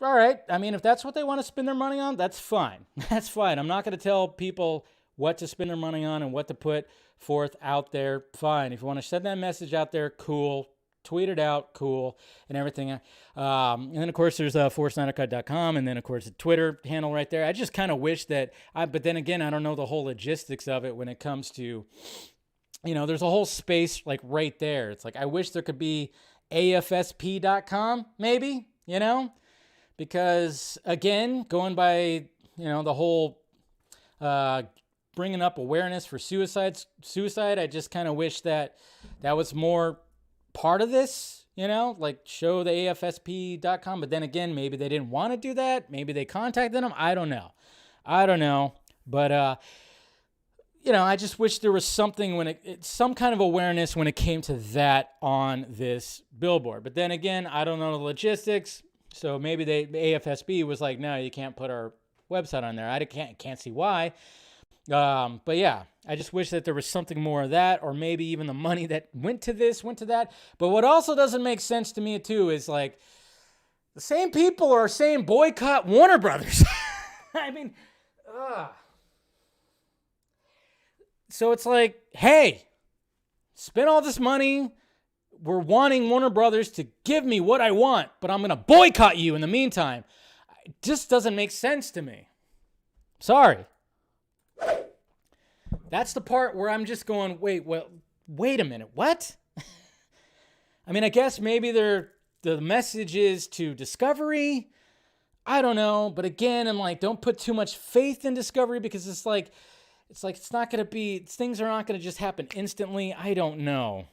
all right. I mean, if that's what they want to spend their money on, that's fine. That's fine. I'm not going to tell people what to spend their money on and what to put forth out there. Fine. If you want to send that message out there, cool. Tweet it out, cool, and everything. And then, of course, there's forsnydercut.com, and then, of course, the Twitter handle right there. I just kind of wish that, but then again, I don't know the whole logistics of it when it comes to, there's a whole space like right there. It's like, I wish there could be afsp.com, maybe, because, again, going by, the whole bringing up awareness for suicide, I just kind of wish that was more part of this, like show the afsp.com, but then again, maybe they didn't want to do that. Maybe they contacted them. I don't know. But, I just wish there was something some kind of awareness when it came to that on this billboard. But then again, I don't know the logistics. So maybe the AFSB was like, no, you can't put our website on there. I can't see why. But yeah, I just wish that there was something more of that, or maybe even the money that went to that. But what also doesn't make sense to me too is like the same people are saying boycott Warner Brothers. I mean, so it's like, hey, spend all this money. We're wanting Warner Brothers to give me what I want, but I'm going to boycott you in the meantime. It just doesn't make sense to me. Sorry. That's the part where I'm just going, wait a minute, what? I mean, I guess maybe the message is to Discovery. I don't know. But again, I'm like, don't put too much faith in Discovery because it's not going to be, things are not going to just happen instantly. I don't know.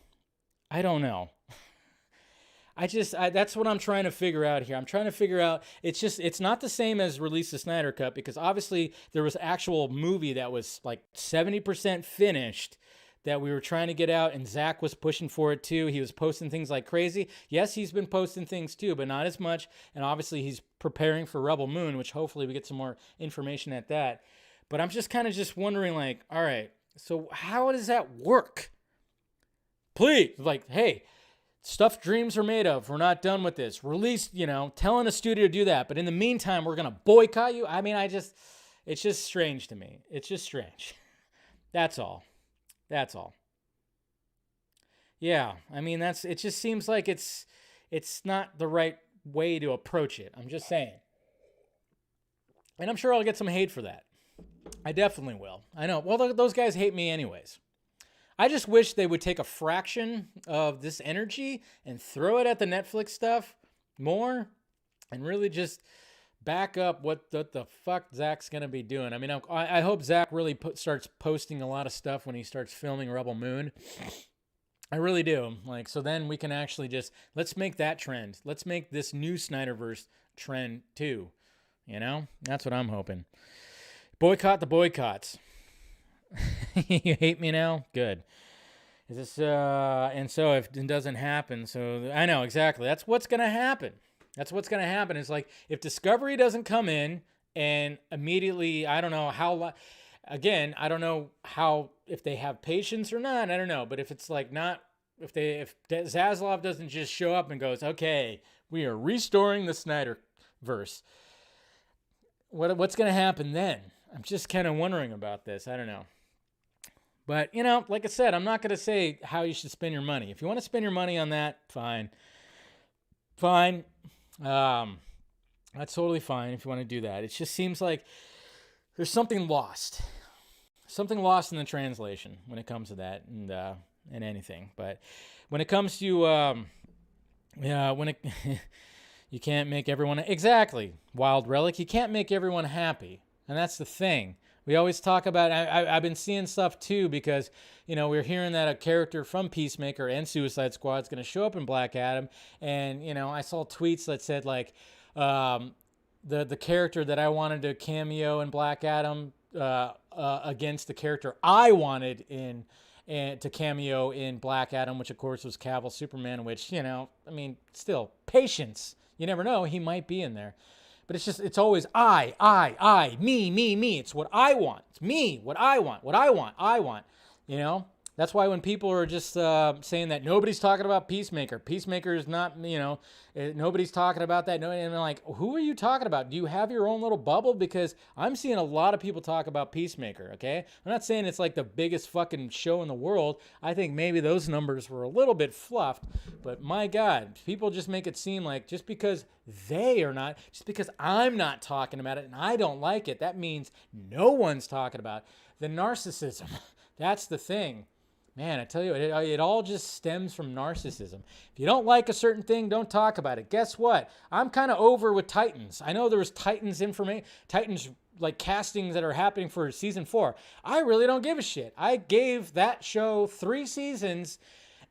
That's what I'm trying to figure out here. I'm trying to figure out, it's not the same as release the Snyder Cut because obviously there was actual movie that was like 70% finished that we were trying to get out, and Zach was pushing for it too. He was posting things like crazy. Yes, he's been posting things too, but not as much. And obviously he's preparing for Rebel Moon, which hopefully we get some more information at that. But I'm just kind of just wondering, like, all right, so how does that work? Please, like, hey, stuff dreams are made of. We're not done with this. Release, telling a studio to do that. But in the meantime, we're going to boycott you. I mean, it's just strange to me. It's just strange. That's all. That's all. Yeah, I mean, it just seems like it's not the right way to approach it. I'm just saying. And I'm sure I'll get some hate for that. I definitely will. I know. Well, those guys hate me anyways. I just wish they would take a fraction of this energy and throw it at the Netflix stuff more and really just back up what the fuck Zack's going to be doing. I mean, I hope Zack really starts posting a lot of stuff when he starts filming Rebel Moon. I really do. Like, so then we can actually let's make that trend. Let's make this new Snyderverse trend too. That's what I'm hoping. Boycott the boycotts. You hate me now? Good. Is this and so if it doesn't happen, so I know exactly. That's what's gonna happen. That's what's gonna happen. It's like if Discovery doesn't come in and immediately, I don't know how. Again, I don't know how, if they have patience or not. I don't know. But if it's like not, if Zaslav doesn't just show up and goes, okay, we are restoring the Snyderverse. What's gonna happen then? I'm just kind of wondering about this. I don't know. But, like I said, I'm not going to say how you should spend your money. If you want to spend your money on that, fine. Fine. That's totally fine if you want to do that. It just seems like there's something lost. Something lost in the translation when it comes to that and anything. But when it comes to, you can't make everyone, exactly, Wild Relic, you can't make everyone happy. And that's the thing. We always talk about, I've been seeing stuff too because, we're hearing that a character from Peacemaker and Suicide Squad is going to show up in Black Adam. And, I saw tweets that said like, the character that I wanted to cameo in Black Adam against the character I wanted to cameo in Black Adam, which of course was Cavill Superman, which, still, patience. You never know, he might be in there. But it's always I, me. It's what I want. It's me, what I want. That's why when people are just saying that nobody's talking about Peacemaker is not, nobody's talking about that. No, and I'm like, who are you talking about? Do you have your own little bubble? Because I'm seeing a lot of people talk about Peacemaker, okay? I'm not saying it's like the biggest fucking show in the world. I think maybe those numbers were a little bit fluffed, but my God, people just make it seem like just because I'm not talking about it and I don't like it, that means no one's talking about it. The narcissism, that's the thing. Man, I tell you, it all just stems from narcissism. If you don't like a certain thing, don't talk about it. Guess what? I'm kind of over with Titans. I know there was Titans like castings that are happening for season 4. I really don't give a shit. I gave that show 3 seasons,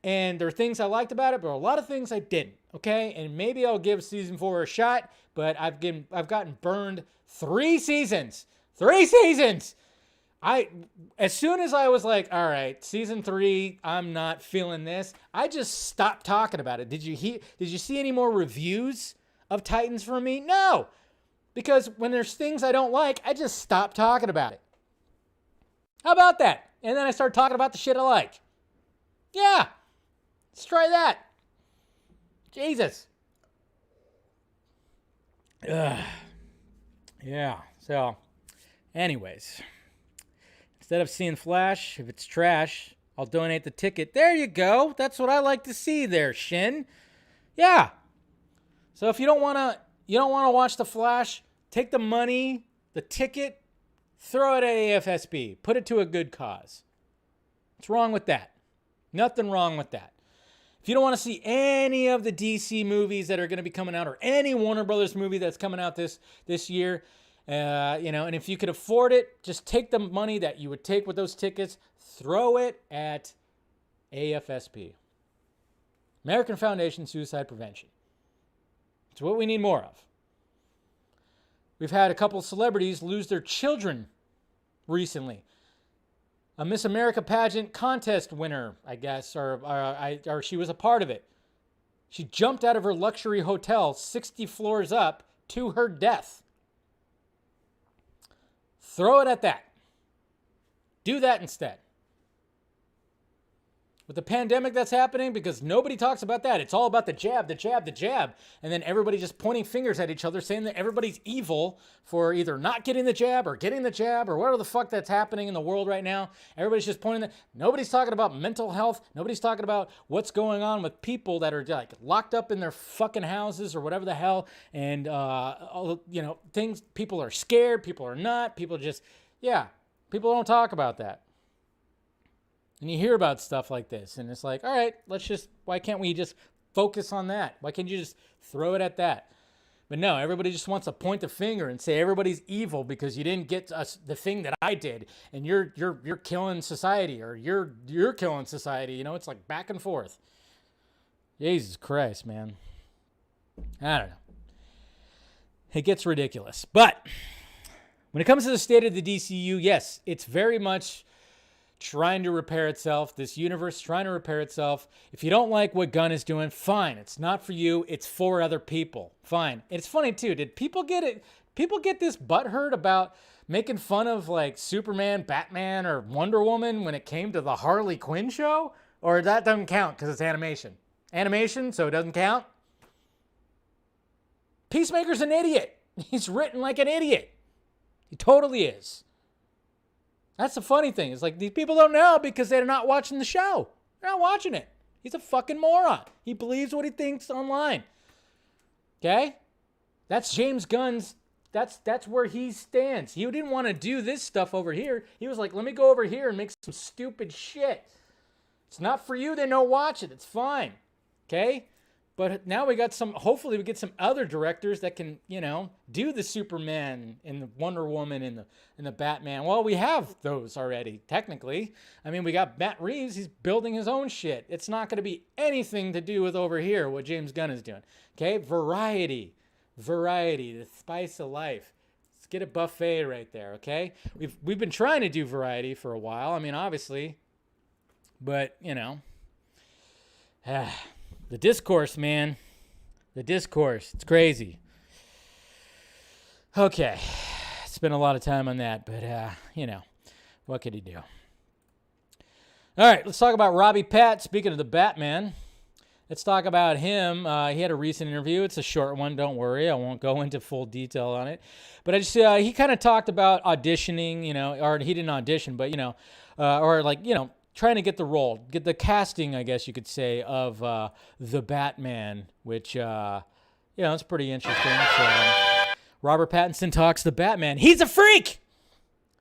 and there are things I liked about it, but a lot of things I didn't. Okay, and maybe I'll give season 4 a shot, but I've gotten burned 3 seasons. 3 seasons. As soon as I was like, all right, season 3, I'm not feeling this, I just stopped talking about it. Did you see any more reviews of Titans from me? No, because when there's things I don't like, I just stop talking about it. How about that? And then I start talking about the shit I like. Yeah, let's try that. Jesus. Ugh. Yeah, so anyways. Instead of seeing Flash, if it's trash, I'll donate the ticket. There you go. That's what I like to see there, Shin. Yeah. So if you don't want to watch the Flash, take the money, the ticket, throw it at AFSB. Put it to a good cause. What's wrong with that? Nothing wrong with that. If you don't want to see any of the DC movies that are going to be coming out or any Warner Brothers movie that's coming out this year, and if you could afford it, just take the money that you would take with those tickets, throw it at AFSP. American Foundation Suicide Prevention. It's what we need more of. We've had a couple of celebrities lose their children recently. A Miss America pageant contest winner, I guess, or she was a part of it. She jumped out of her luxury hotel 60 floors up to her death. Throw it at that. Do that instead. With the pandemic that's happening, because nobody talks about that. It's all about the jab, the jab, the jab. And then everybody just pointing fingers at each other saying that everybody's evil for either not getting the jab or getting the jab or whatever the fuck that's happening in the world right now. Everybody's just pointing that. Nobody's talking about mental health. Nobody's talking about what's going on with people that are like locked up in their fucking houses or whatever the hell. And, things, people are scared. People are not. People just, people don't talk about that. And you hear about stuff like this, and it's like, all right, why can't we just focus on that? Why can't you just throw it at that? But no, everybody just wants to point the finger and say everybody's evil because you didn't get us the thing that I did, and you're killing society, or you're killing society. It's like back and forth. Jesus Christ, man. I don't know. It gets ridiculous. But when it comes to the state of the DCEU, yes, it's very much trying to repair itself. This universe trying to repair itself. If you don't like what Gunn is doing, fine. It's not for you. It's for other people. Fine. And it's funny too. Did people get it? People get this butthurt about making fun of like Superman, Batman, or Wonder Woman when it came to the Harley Quinn show? Or that doesn't count because it's animation. Animation, so it doesn't count? Peacemaker's an idiot. He's written like an idiot. He totally is. That's the funny thing. It's like these people don't know because they're not watching the show. They're not watching it. He's a fucking moron. He believes what he thinks online. Okay? That's James Gunn's, that's where he stands. He didn't want to do this stuff over here. He was like, let me go over here and make some stupid shit. It's not for you, then don't watch it. It's fine. Okay? But now hopefully we get some other directors that can, do the Superman and the Wonder Woman and the Batman. Well, we have those already, technically. I mean, we got Matt Reeves. He's building his own shit. It's not going to be anything to do with over here, what James Gunn is doing. Okay? Variety, the spice of life. Let's get a buffet right there, okay? We've been trying to do variety for a while. I mean, obviously. But, the discourse, man. The discourse. It's crazy. Okay. Spent a lot of time on that, but, what could he do? All right, let's talk about Robbie Pat. Speaking of the Batman, let's talk about him. He had a recent interview. It's a short one. Don't worry. I won't go into full detail on it. But he kind of talked about auditioning, or he didn't audition, but, trying to get the role, get the casting, I guess you could say, of the Batman, which, it's pretty interesting. So, Robert Pattinson talks the Batman. He's a freak!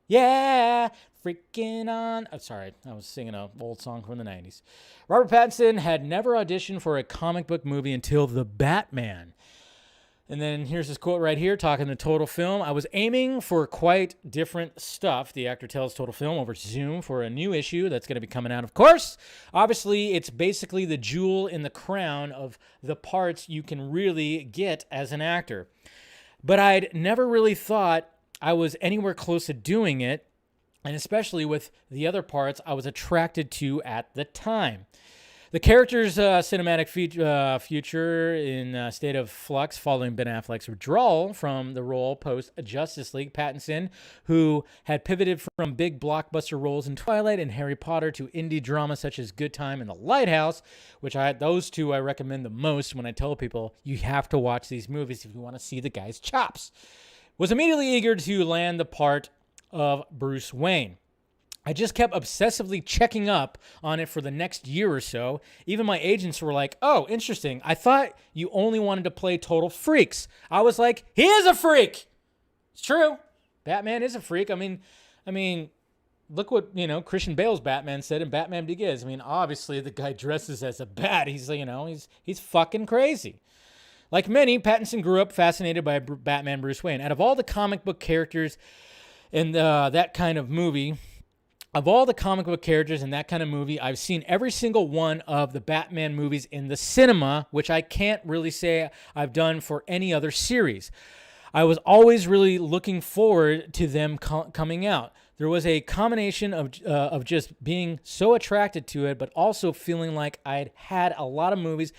Yeah! Freaking on. Oh, sorry, I was singing an old song from the 90s. Robert Pattinson had never auditioned for a comic book movie until the Batman. And then here's this quote right here, talking to Total Film. I was aiming for quite different stuff. The actor tells Total Film over Zoom for a new issue that's going to be coming out, of course. Obviously, it's basically the jewel in the crown of the parts you can really get as an actor. But I'd never really thought I was anywhere close to doing it, and especially with the other parts I was attracted to at the time. The character's cinematic future in state of flux following Ben Affleck's withdrawal from the role post-Justice League. Pattinson, who had pivoted from big blockbuster roles in Twilight and Harry Potter to indie drama such as Good Time and The Lighthouse, which those two I recommend the most when I tell people you have to watch these movies if you want to see the guy's chops, was immediately eager to land the part of Bruce Wayne. I just kept obsessively checking up on it for the next year or so. Even my agents were like, oh, interesting. I thought you only wanted to play total freaks. I was like, he is a freak. It's true. Batman is a freak. I mean, look what, Christian Bale's Batman said in Batman Begins. I mean, obviously the guy dresses as a bat. He's, he's fucking crazy. Like many, Pattinson grew up fascinated by Batman Bruce Wayne. Out of all the comic book characters in that kind of movie, of all the comic book characters in that kind of movie, I've seen every single one of the Batman movies in the cinema, which I can't really say I've done for any other series. I was always really looking forward to them coming out. there was a combination of just being so attracted to it, but also feeling like It had a lot of movies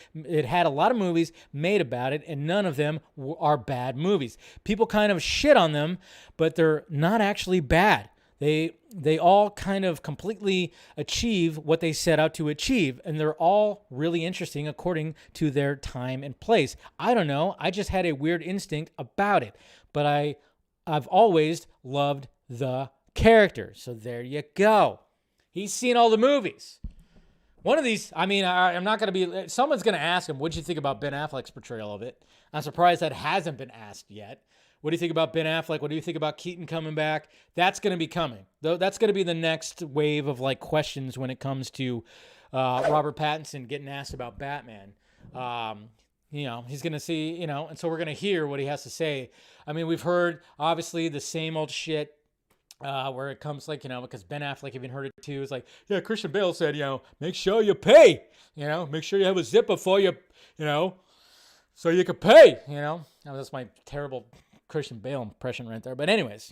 made about it, and none of them are bad movies. People kind of shit on them, but they're not actually bad. They all kind of completely achieve what they set out to achieve, and they're all really interesting according to their time and place. I don't know. I just had a weird instinct about it, but I've always loved the character. So there you go. He's seen all the movies. One of these, I'm not going to be, someone's going to ask him, what'd you think about Ben Affleck's portrayal of it? I'm surprised that hasn't been asked yet. What do you think about Ben Affleck? What do you think about Keaton coming back? That's going to be coming. That's going to be the next wave of questions when it comes to Robert Pattinson getting asked about Batman. He's going to see, and so we're going to hear what he has to say. We've heard, obviously, the same old shit where it comes because Ben Affleck even heard it too. It's like, yeah, Christian Bale said, make sure you pay, make sure you have a zip before you, so you can pay, That's my terrible Christian Bale impression right there. But anyways,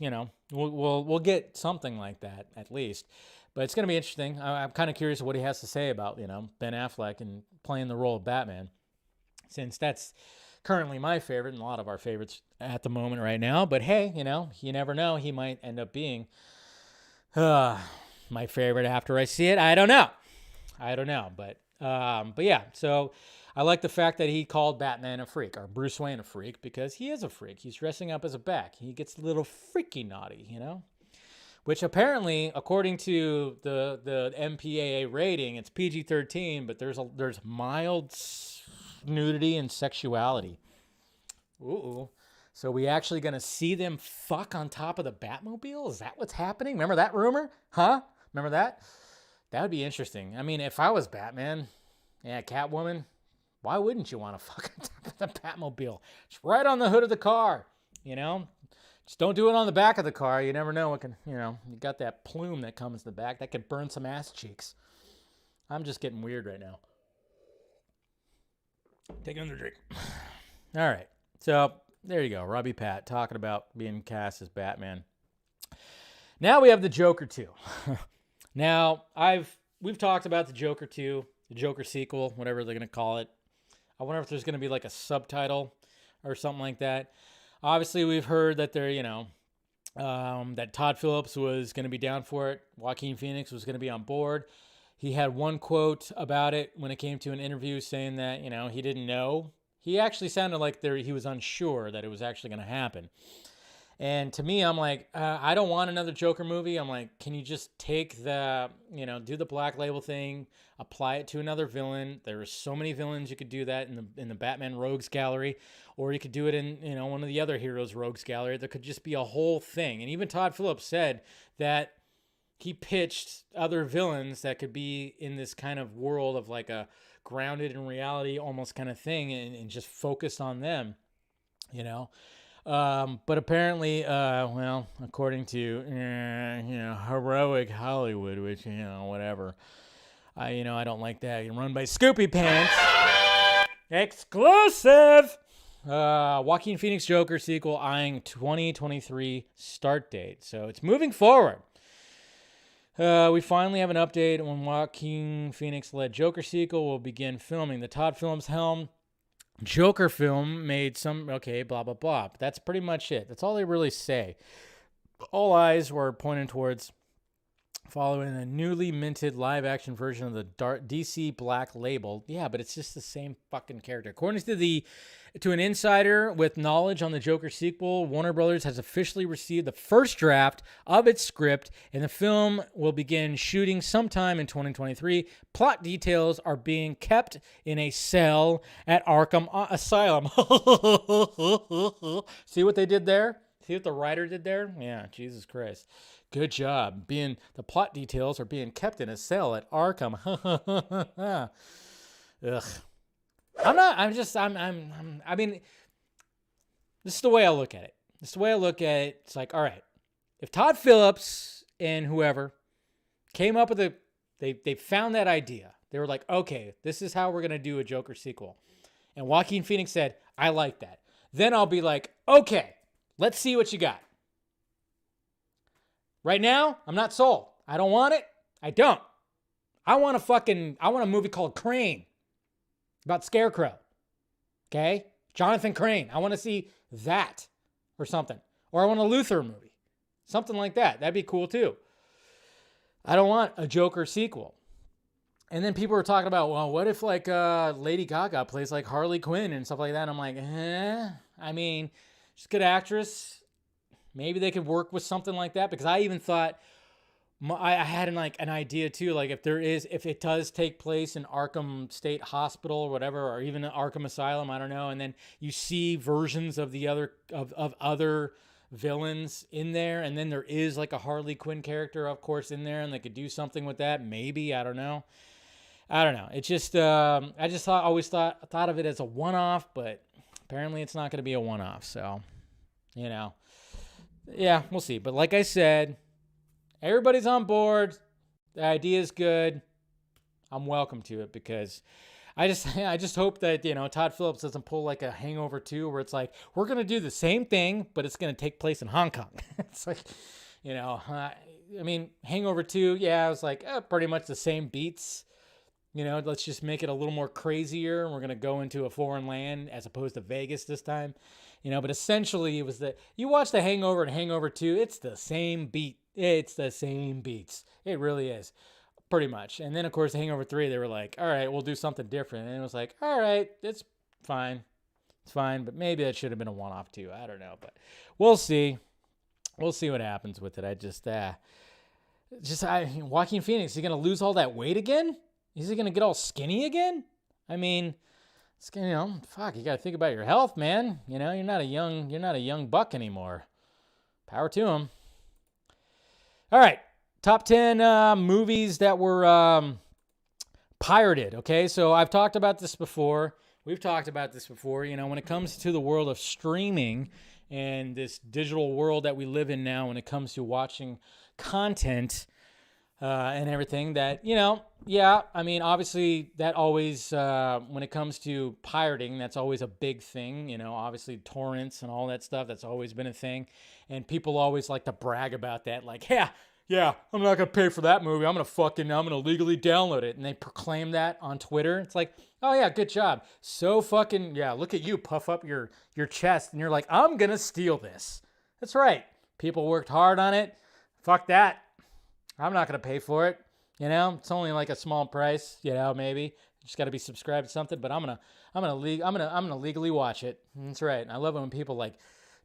we'll get something like that at least. But it's going to be interesting. I'm kind of curious what he has to say about, Ben Affleck and playing the role of Batman, since that's currently my favorite and a lot of our favorites at the moment right now. But hey, you never know. He might end up being my favorite after I see it. I don't know. But yeah, so I like the fact that he called Batman a freak, or Bruce Wayne a freak, because he is a freak. He's dressing up as a bat. He gets a little freaky naughty, Which apparently, according to the MPAA rating, it's PG-13, but there's mild nudity and sexuality. Ooh. So we actually going to see them fuck on top of the Batmobile? Is that what's happening? Remember that rumor? Huh? Remember that? That would be interesting. If I was Batman, Catwoman, why wouldn't you want to fuck on top of the Batmobile? It's right on the hood of the car, Just don't do it on the back of the car. You never know what can, you got that plume that comes in the back. That could burn some ass cheeks. I'm just getting weird right now. Take another drink. All right. So there you go. Robbie Pat talking about being cast as Batman. Now we have the Joker 2. Now we've talked about the Joker 2, the Joker sequel, whatever they're going to call it. I wonder if there's going to be a subtitle or something like that. Obviously, we've heard that that Todd Phillips was going to be down for it. Joaquin Phoenix was going to be on board. He had one quote about it when it came to an interview saying that, he didn't know. He actually sounded like he was unsure that it was actually going to happen. And to me, I'm like, I don't want another Joker movie. I'm like, can you just take do the Black Label thing, apply it to another villain? There are so many villains you could do that in the Batman Rogues Gallery, or you could do it in one of the other heroes Rogues Gallery. There could just be a whole thing. And even Todd Phillips said that he pitched other villains that could be in this kind of world of a grounded in reality almost kind of thing, and just focused on them, But apparently, according to heroic Hollywood, which whatever, I don't like that. You're run by Scoopy Pants. Exclusive. Joaquin Phoenix Joker sequel eyeing 2023 start date, so it's moving forward. We finally have an update on Joaquin Phoenix-led Joker sequel will begin filming. The Todd Phillips helm Joker film made some, blah, blah, blah. But that's pretty much it. That's all they really say. All eyes were pointing towards following a newly minted live-action version of the DC Black Label. Yeah, but it's just the same fucking character. According to an insider with knowledge on the Joker sequel, Warner Brothers has officially received the first draft of its script, and the film will begin shooting sometime in 2023. Plot details are being kept in a cell at Arkham Asylum. See what they did there? See what the writer did there? Yeah, Jesus Christ. Good job. The plot details are being kept in a cell at Arkham. Ugh. This is the way I look at it. It's like, all right, if Todd Phillips and whoever came up with they found that idea. They were like, okay, this is how we're going to do a Joker sequel. And Joaquin Phoenix said, I like that. Then I'll be like, okay, let's see what you got. Right now, I'm not sold. I don't want it. I don't. I want a movie called Crane about Scarecrow. Okay? Jonathan Crane. I want to see that or something. Or I want a Luther movie. Something like that. That'd be cool too. I don't want a Joker sequel. And then people were talking about, well, what if like Lady Gaga plays like Harley Quinn and stuff like that? And I'm like, I mean, she's a good actress. Maybe they could work with something like that, because I even thought, I had an idea too, like if it does take place in Arkham State Hospital or whatever, or even Arkham Asylum, I don't know, and then you see versions of the other other villains in there, and then there is like a Harley Quinn character, of course, in there, and they could do something with that. Maybe, I don't know. It's just I just always thought of it as a one-off, but apparently it's not going to be a one-off. So, yeah, we'll see. But like I said, everybody's on board. The idea is good. I'm welcome to it, because I just hope that, Todd Phillips doesn't pull like a Hangover 2 where it's like, we're going to do the same thing, but it's going to take place in Hong Kong. It's like, I mean, Hangover 2, yeah, it was like pretty much the same beats. Let's just make it a little more crazier. And we're going to go into a foreign land as opposed to Vegas this time. But essentially it was you watch The Hangover and Hangover 2, it's the same beat. It's the same beats. It really is. Pretty much. And then, of course, Hangover 3, they were like, all right, we'll do something different. And it was like, all right, it's fine. It's fine. But maybe that should have been a one-off too. I don't know. But we'll see. We'll see what happens with it. Joaquin Phoenix, is he going to lose all that weight again? Is he going to get all skinny again? I mean, fuck, you got to think about your health, man. You're not a young buck anymore. Power to him. All right. Top 10 movies that were pirated, okay? So I've talked about this before. We've talked about this before. When it comes to the world of streaming and this digital world that we live in now, when it comes to watching content and everything, that, yeah, I mean, obviously that always, when it comes to pirating, that's always a big thing. Obviously torrents and all that stuff, that's always been a thing. And people always like to brag about that, like, yeah, I'm not going to pay for that movie. I'm going to legally download it. And they proclaim that on Twitter. It's like, oh yeah, good job. So fucking, yeah, look at you puff up your chest. And you're like, I'm going to steal this. That's right. People worked hard on it. Fuck that. I'm not going to pay for it. It's only like a small price, maybe. You just got to be subscribed to something, but I'm going to legally watch it. That's right. And I love it when people like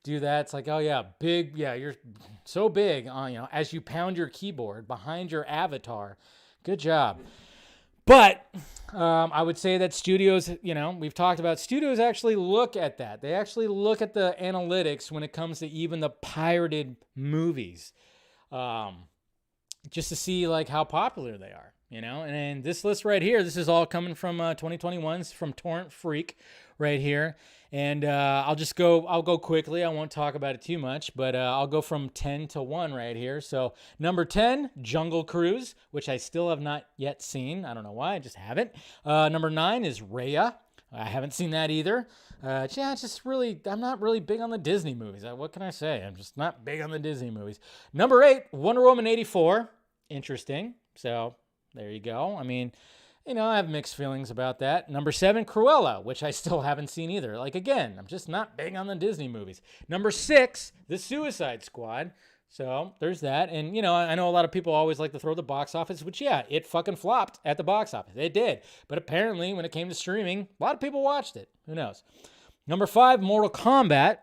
do that. It's like, oh yeah, big, yeah, you're so big on, as you pound your keyboard behind your avatar. Good job. But I would say that studios, we've talked about, studios actually look at that. They actually look at the analytics when it comes to even the pirated movies, just to see like how popular they are, and this list right here, this is all coming from 2021's from Torrent Freak right here. And I'll go quickly. I won't talk about it too much, but I'll go from 10 to 1 right here. So number 10, Jungle Cruise, which I still have not yet seen. I don't know why, I just haven't. Number 9 is Raya. I haven't seen that either. I'm not really big on the Disney movies. What can I say? I'm just not big on the Disney movies. Number 8, Wonder Woman 84. Interesting. So there you go. I mean, I have mixed feelings about that. Number 7, Cruella, which I still haven't seen either. Like, again, I'm just not big on the Disney movies. Number 6, The Suicide Squad. So there's that. And, I know a lot of people always like to throw the box office, which, yeah, it fucking flopped at the box office. It did. But apparently, when it came to streaming, a lot of people watched it. Who knows? Number 5, Mortal Kombat,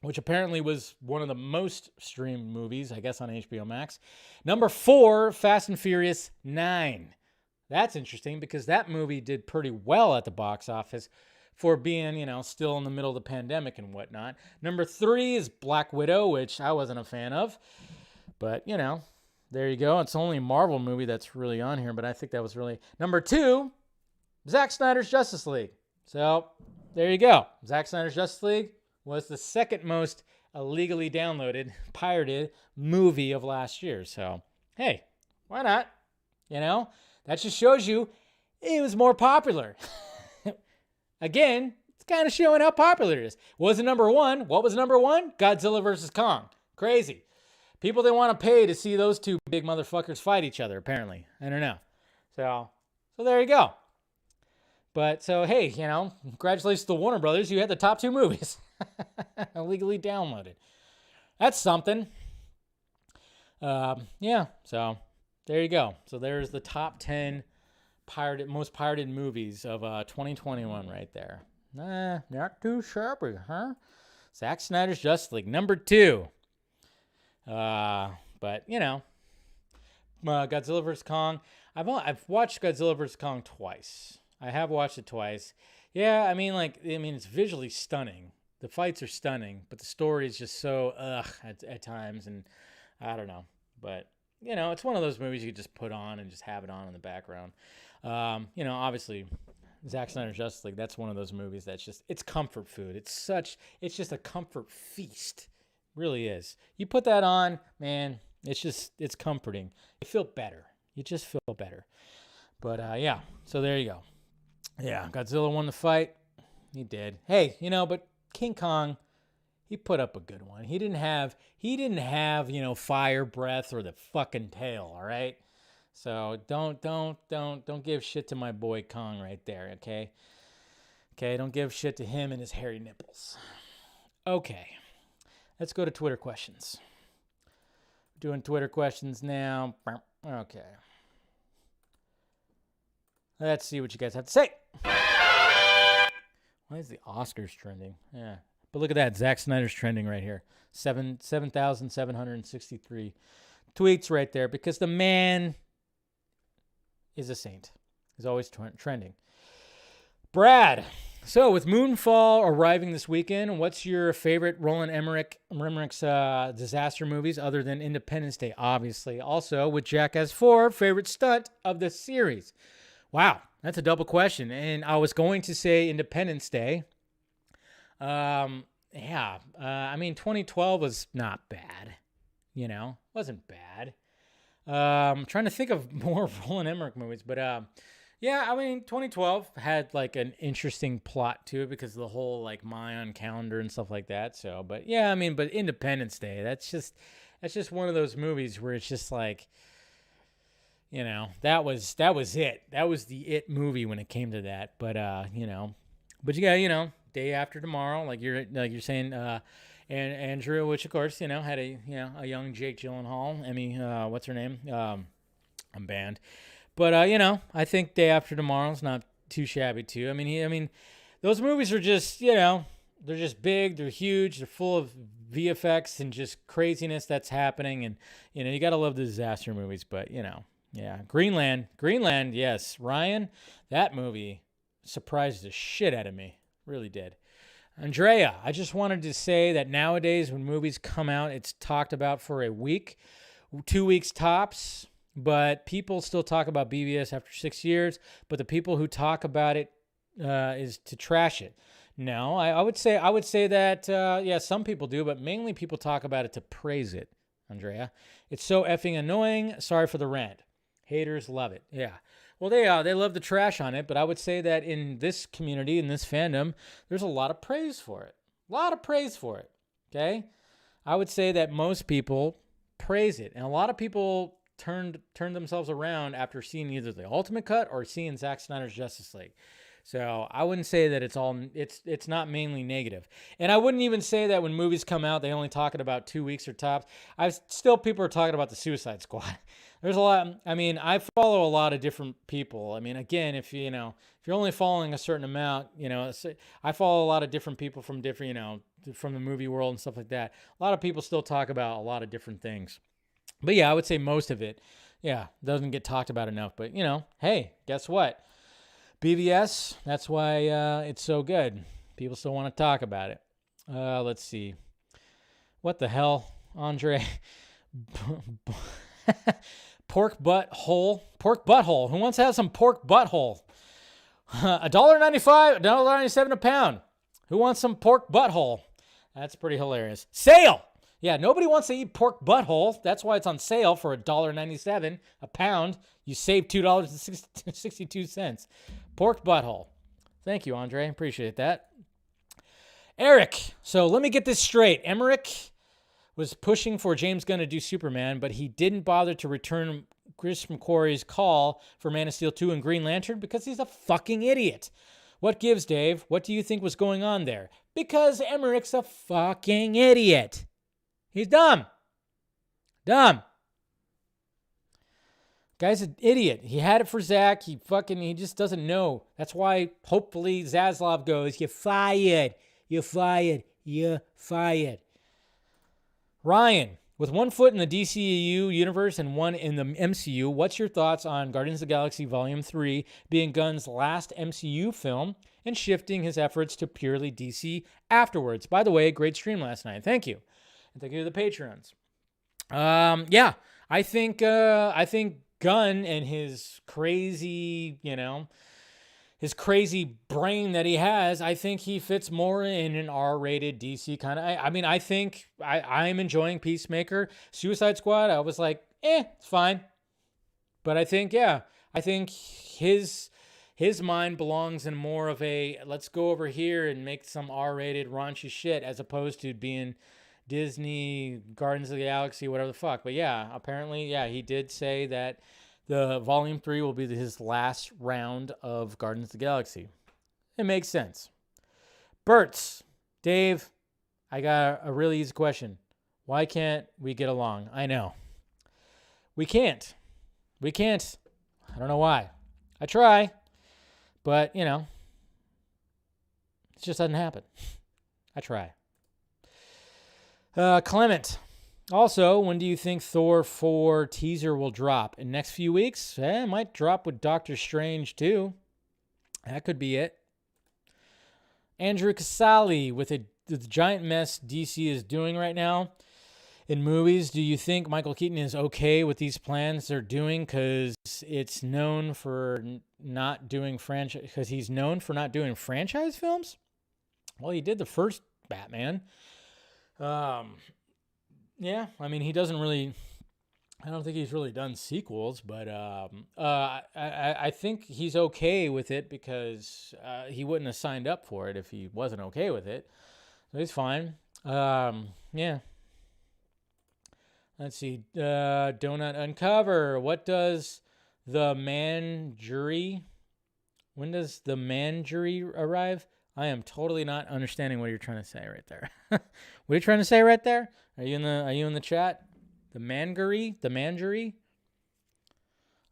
which apparently was one of the most streamed movies, I guess, on HBO Max. Number 4, Fast and Furious 9. That's interesting because that movie did pretty well at the box office for being, still in the middle of the pandemic and whatnot. Number 3 is Black Widow, which I wasn't a fan of. But, there you go. It's only a Marvel movie that's really on here, but I think that was really... Number 2, Zack Snyder's Justice League. So, there you go. Zack Snyder's Justice League was the second most illegally downloaded, pirated movie of last year. So, hey, why not? That just shows you it was more popular. Again, it's kind of showing how popular it is. Was it number 1? What was number 1? Godzilla vs. Kong. Crazy. People didn't want to pay to see those two big motherfuckers fight each other, apparently. I don't know. So there you go. But so, hey, congratulations to Warner Brothers. You had the top 2 movies illegally downloaded. That's something. Yeah, so there you go. So there's the top 10 most pirated movies of 2021 right there. Not too shabby, huh? Zack Snyder's Justice League, number 2. But, Godzilla vs. Kong. I've watched Godzilla vs. Kong twice. I have watched it twice. Yeah, it's visually stunning. The fights are stunning, but the story is just so at times, and I don't know. But it's one of those movies you could just put on and just have it on in the background. Obviously, Zack Snyder's Justice League. That's one of those movies that's it's comfort food. It's just a comfort feast. It really is. You put that on, man. It's comforting. You feel better. You just feel better. But yeah. So there you go. Yeah, Godzilla won the fight. He did. Hey, but King Kong, he put up a good one. He didn't have, fire breath or the fucking tail, all right? So don't give shit to my boy Kong right there, okay? Okay, don't give shit to him and his hairy nipples. Okay. Let's go to Twitter questions. Doing Twitter questions now. Okay. Let's see what you guys have to say. Why is the Oscars trending? Yeah. But look at that. Zack Snyder's trending right here. 7,763 tweets right there because the man is a saint. He's always trending. Brad. So with Moonfall arriving this weekend, what's your favorite Roland Emmerich's disaster movies other than Independence Day, obviously? Also, with Jackass 4, favorite stunt of the series? Wow, that's a double question. And I was going to say Independence Day. 2012 was not bad. Wasn't bad. I'm trying to think of more Roland Emmerich movies, but 2012 had like an interesting plot to it because of the whole like Mayan calendar and stuff like that. So, but Independence Day, that's just one of those movies where it's just like, that was it. That was the it movie when it came to that. But but you got Day After Tomorrow, like you're saying, and Andrew, which of course had a young Jake Gyllenhaal. Emmy, what's her name? I'm banned. But I think Day After Tomorrow's not too shabby too. Those movies are just they're just big, they're huge, they're full of VFX and just craziness that's happening, and you gotta love the disaster movies. But yeah, Greenland, yes, Ryan, that movie surprised the shit out of me, really did. Andrea, I just wanted to say that nowadays when movies come out, it's talked about for a week, 2 weeks tops. But people still talk about BVS after 6 years. But the people who talk about it is to trash it. No, I would say that some people do, but mainly people talk about it to praise it. Andrea, it's so effing annoying. Sorry for the rant. Haters love it. Yeah. Well, they love the trash on it, but I would say that in this community, in this fandom, there's a lot of praise for it. Okay, I would say that most people praise it, and a lot of people turned themselves around after seeing either the Ultimate Cut or seeing Zack Snyder's Justice League. So I wouldn't say that it's not mainly negative. And I wouldn't even say that when movies come out, they only talk it about 2 weeks or tops. People are talking about the Suicide Squad. There's a lot. I follow a lot of different people. Again, if you're only following a certain amount, I follow a lot of different people from different, from the movie world and stuff like that. A lot of people still talk about a lot of different things. But yeah, I would say most of it, doesn't get talked about enough. But, hey, guess what? BVS, that's why it's so good. People still want to talk about it. Let's see. What the hell, Andre? Pork butthole. Pork butthole. Who wants to have some pork butthole? $1.95, $1.97 a pound. Who wants some pork butthole? That's pretty hilarious. Sale! Yeah, nobody wants to eat pork butthole. That's why it's on sale for $1.97 a pound. You save $2.62. Pork butthole. Thank you, Andre. Appreciate that. Eric. So let me get this straight. Emmerich was pushing for James Gunn to do Superman, but he didn't bother to return Chris McQuarrie's call for Man of Steel 2 and Green Lantern because he's a fucking idiot. What gives, Dave? What do you think was going on there? Because Emmerich's a fucking idiot. He's dumb. Dumb. Guy's an idiot. He had it for Zach. He just doesn't know. That's why hopefully Zaslav goes, you're fired. You're fired. You're fired. Ryan, with one foot in the DCEU universe and one in the MCU, what's your thoughts on Guardians of the Galaxy Volume 3 being Gunn's last MCU film and shifting his efforts to purely DC afterwards? By the way, great stream last night. Thank you. And thank you to the Patreons. Yeah, I think Gunn and his crazy, his crazy brain that he has, I think he fits more in an R-rated DC kind of. I think I'm enjoying Peacemaker. Suicide Squad, I was like, it's fine. But I think his mind belongs in more of a let's go over here and make some R-rated raunchy shit as opposed to being Disney, Guardians of the Galaxy, whatever the fuck. But yeah, apparently, he did say that the Volume 3 will be his last round of Guardians of the Galaxy. It makes sense. Bert's, Dave, I got a really easy question. Why can't we get along? I know. We can't. I don't know why. I try, but, it just doesn't happen. I try. Clement. Also, when do you think Thor 4 teaser will drop? In the next few weeks? It might drop with Doctor Strange, too. That could be it. Andrew Casali, with the giant mess DC is doing right now in movies, do you think Michael Keaton is okay with these plans they're doing because it's known for not doing because he's known for not doing franchise films? Well, he did the first Batman. Yeah, he doesn't really, I don't think he's really done sequels, but I think he's okay with it because he wouldn't have signed up for it if he wasn't okay with it. So he's fine. Yeah. Let's see. Donut Uncover. What does the man jury, when does the man jury arrive? I am totally not understanding what you're trying to say right there. What are you trying to say right there? Are you in the chat? The manjury?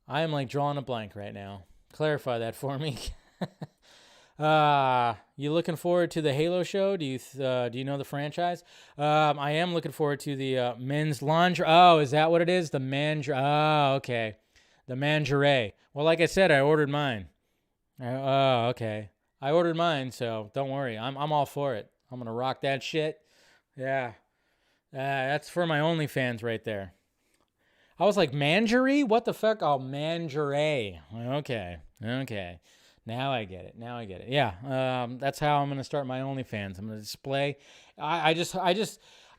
I am drawing a blank right now. Clarify that for me. You looking forward to the Halo show? Do you know the franchise? I am looking forward to the men's lingerie. Oh, is that what it is? The manjury. Oh, okay. The manjury. Well, like I said, I ordered mine. Oh, okay. I ordered mine, so don't worry. I'm all for it. I'm gonna rock that shit. Yeah. That's for my OnlyFans right there. I was like, manjury? What the fuck? Oh, manjury. Okay. Now I get it. Yeah. That's how I'm gonna start my OnlyFans. I'm gonna display. I just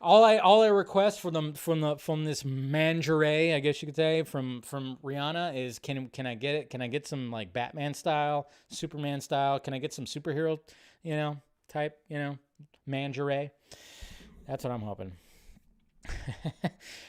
all I request from this manjury, I guess you could say, from Rihanna is can I get it? Can I get some Batman style, Superman style? Can I get some superhero, type, manjury? That's what I'm hoping.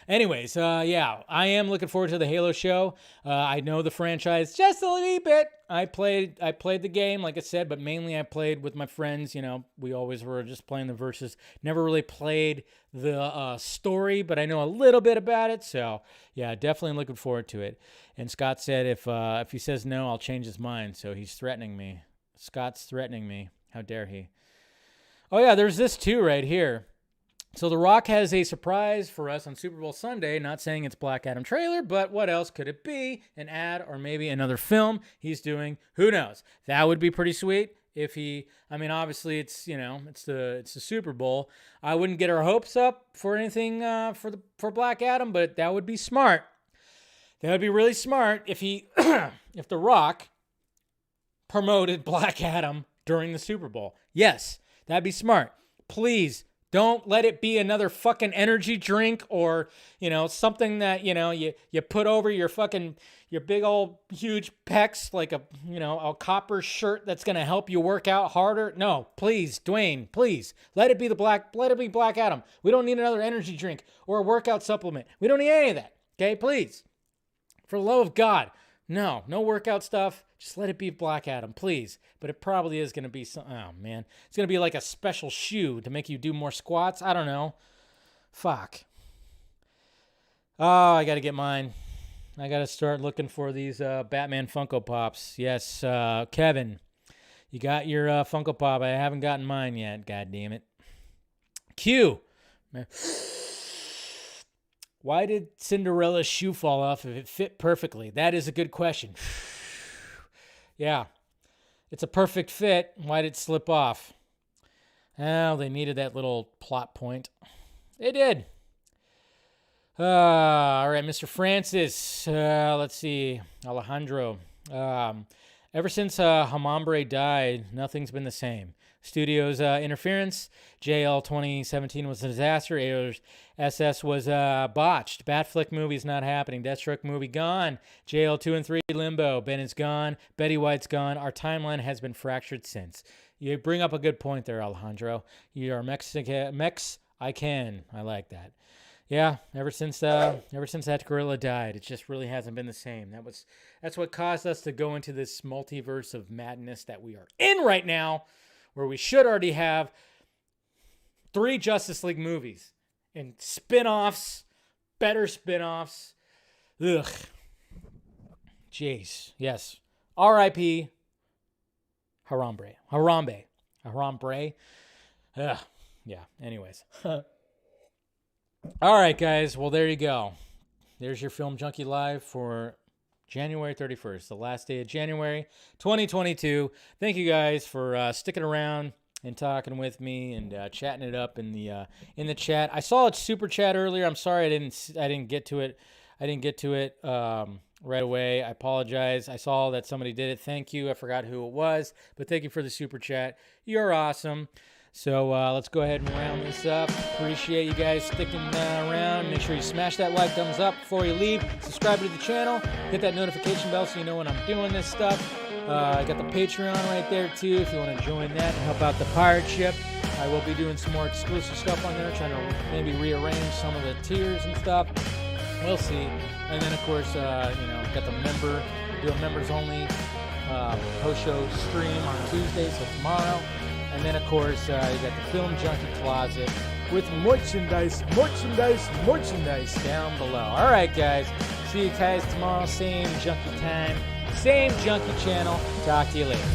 Anyways, yeah, I am looking forward to the Halo show. I know the franchise just a little bit. I played the game, like I said, but mainly I played with my friends. We always were just playing the versus. Never really played the story, but I know a little bit about it. So yeah, definitely looking forward to it. And Scott said if he says no, I'll change his mind. So he's threatening me. Scott's threatening me. How dare he? Oh yeah, there's this too right here. So The Rock has a surprise for us on Super Bowl Sunday. Not saying it's Black Adam trailer, but what else could it be? An ad or maybe another film he's doing? Who knows? That would be pretty sweet if he. Obviously it's it's the Super Bowl. I wouldn't get our hopes up for anything for Black Adam, but that would be smart. That would be really smart if if The Rock promoted Black Adam during the Super Bowl. Yes, that'd be smart. Please. Don't let it be another fucking energy drink or, something that, you put over your big old huge pecs like a copper shirt that's going to help you work out harder. No, please, Dwayne, please. Let it be Black Adam. We don't need another energy drink or a workout supplement. We don't need any of that. Okay, please. For the love of God. No workout stuff. Just let it be Black Adam, please. But it probably is going to be some. Oh, man. It's going to be like a special shoe to make you do more squats. I don't know. Fuck. Oh, I got to get mine. I got to start looking for these Batman Funko Pops. Yes, Kevin. You got your Funko Pop. I haven't gotten mine yet. God damn it. Q. Why did Cinderella's shoe fall off if it fit perfectly? That is a good question. Yeah. It's a perfect fit. Why did it slip off? Oh, they needed that little plot point. They did. All right, Mr. Francis. Let's see. Alejandro. Ever since Hamambre died, nothing's been the same. Studio's interference. JL 2017 was a disaster. AO's SS was botched. Batflick movie's not happening. Deathstroke movie gone. JL 2 and 3 limbo. Ben is gone. Betty White's gone. Our timeline has been fractured since. You bring up a good point there, Alejandro. You are Mex. I can. I like that. Yeah, ever since that gorilla died, it just really hasn't been the same. That's what caused us to go into this multiverse of madness that we are in right now, where we should already have 3 Justice League movies and spin-offs, better spin-offs. Ugh. Jeez. Yes. R.I.P. Harambe. Ugh. Yeah. Anyways. All right, guys. Well, there you go. There's your Film Junkie Live for January 31st, the last day of January 2022. Thank you guys for sticking around and talking with me and chatting it up in the chat. I saw a super chat earlier. I'm sorry I didn't get to it. Right away. I apologize. I saw that somebody did it. Thank you. I forgot who it was, but thank you for the super chat. You're awesome. So let's go ahead and round this up. Appreciate you guys sticking around. Make sure you smash that like, thumbs up before you leave. Subscribe to the channel. Hit that notification bell so you know when I'm doing this stuff. I got the Patreon right there too if you want to join that and help out the pirate ship. I will be doing some more exclusive stuff on there, trying to maybe rearrange some of the tiers and stuff. We'll see. And then of course, got do a members only post-show stream on Tuesday, so tomorrow. And then, of course, you got the Film Junkie Closet with merchandise down below. All right, guys. See you guys tomorrow. Same junkie time, same junkie channel. Talk to you later.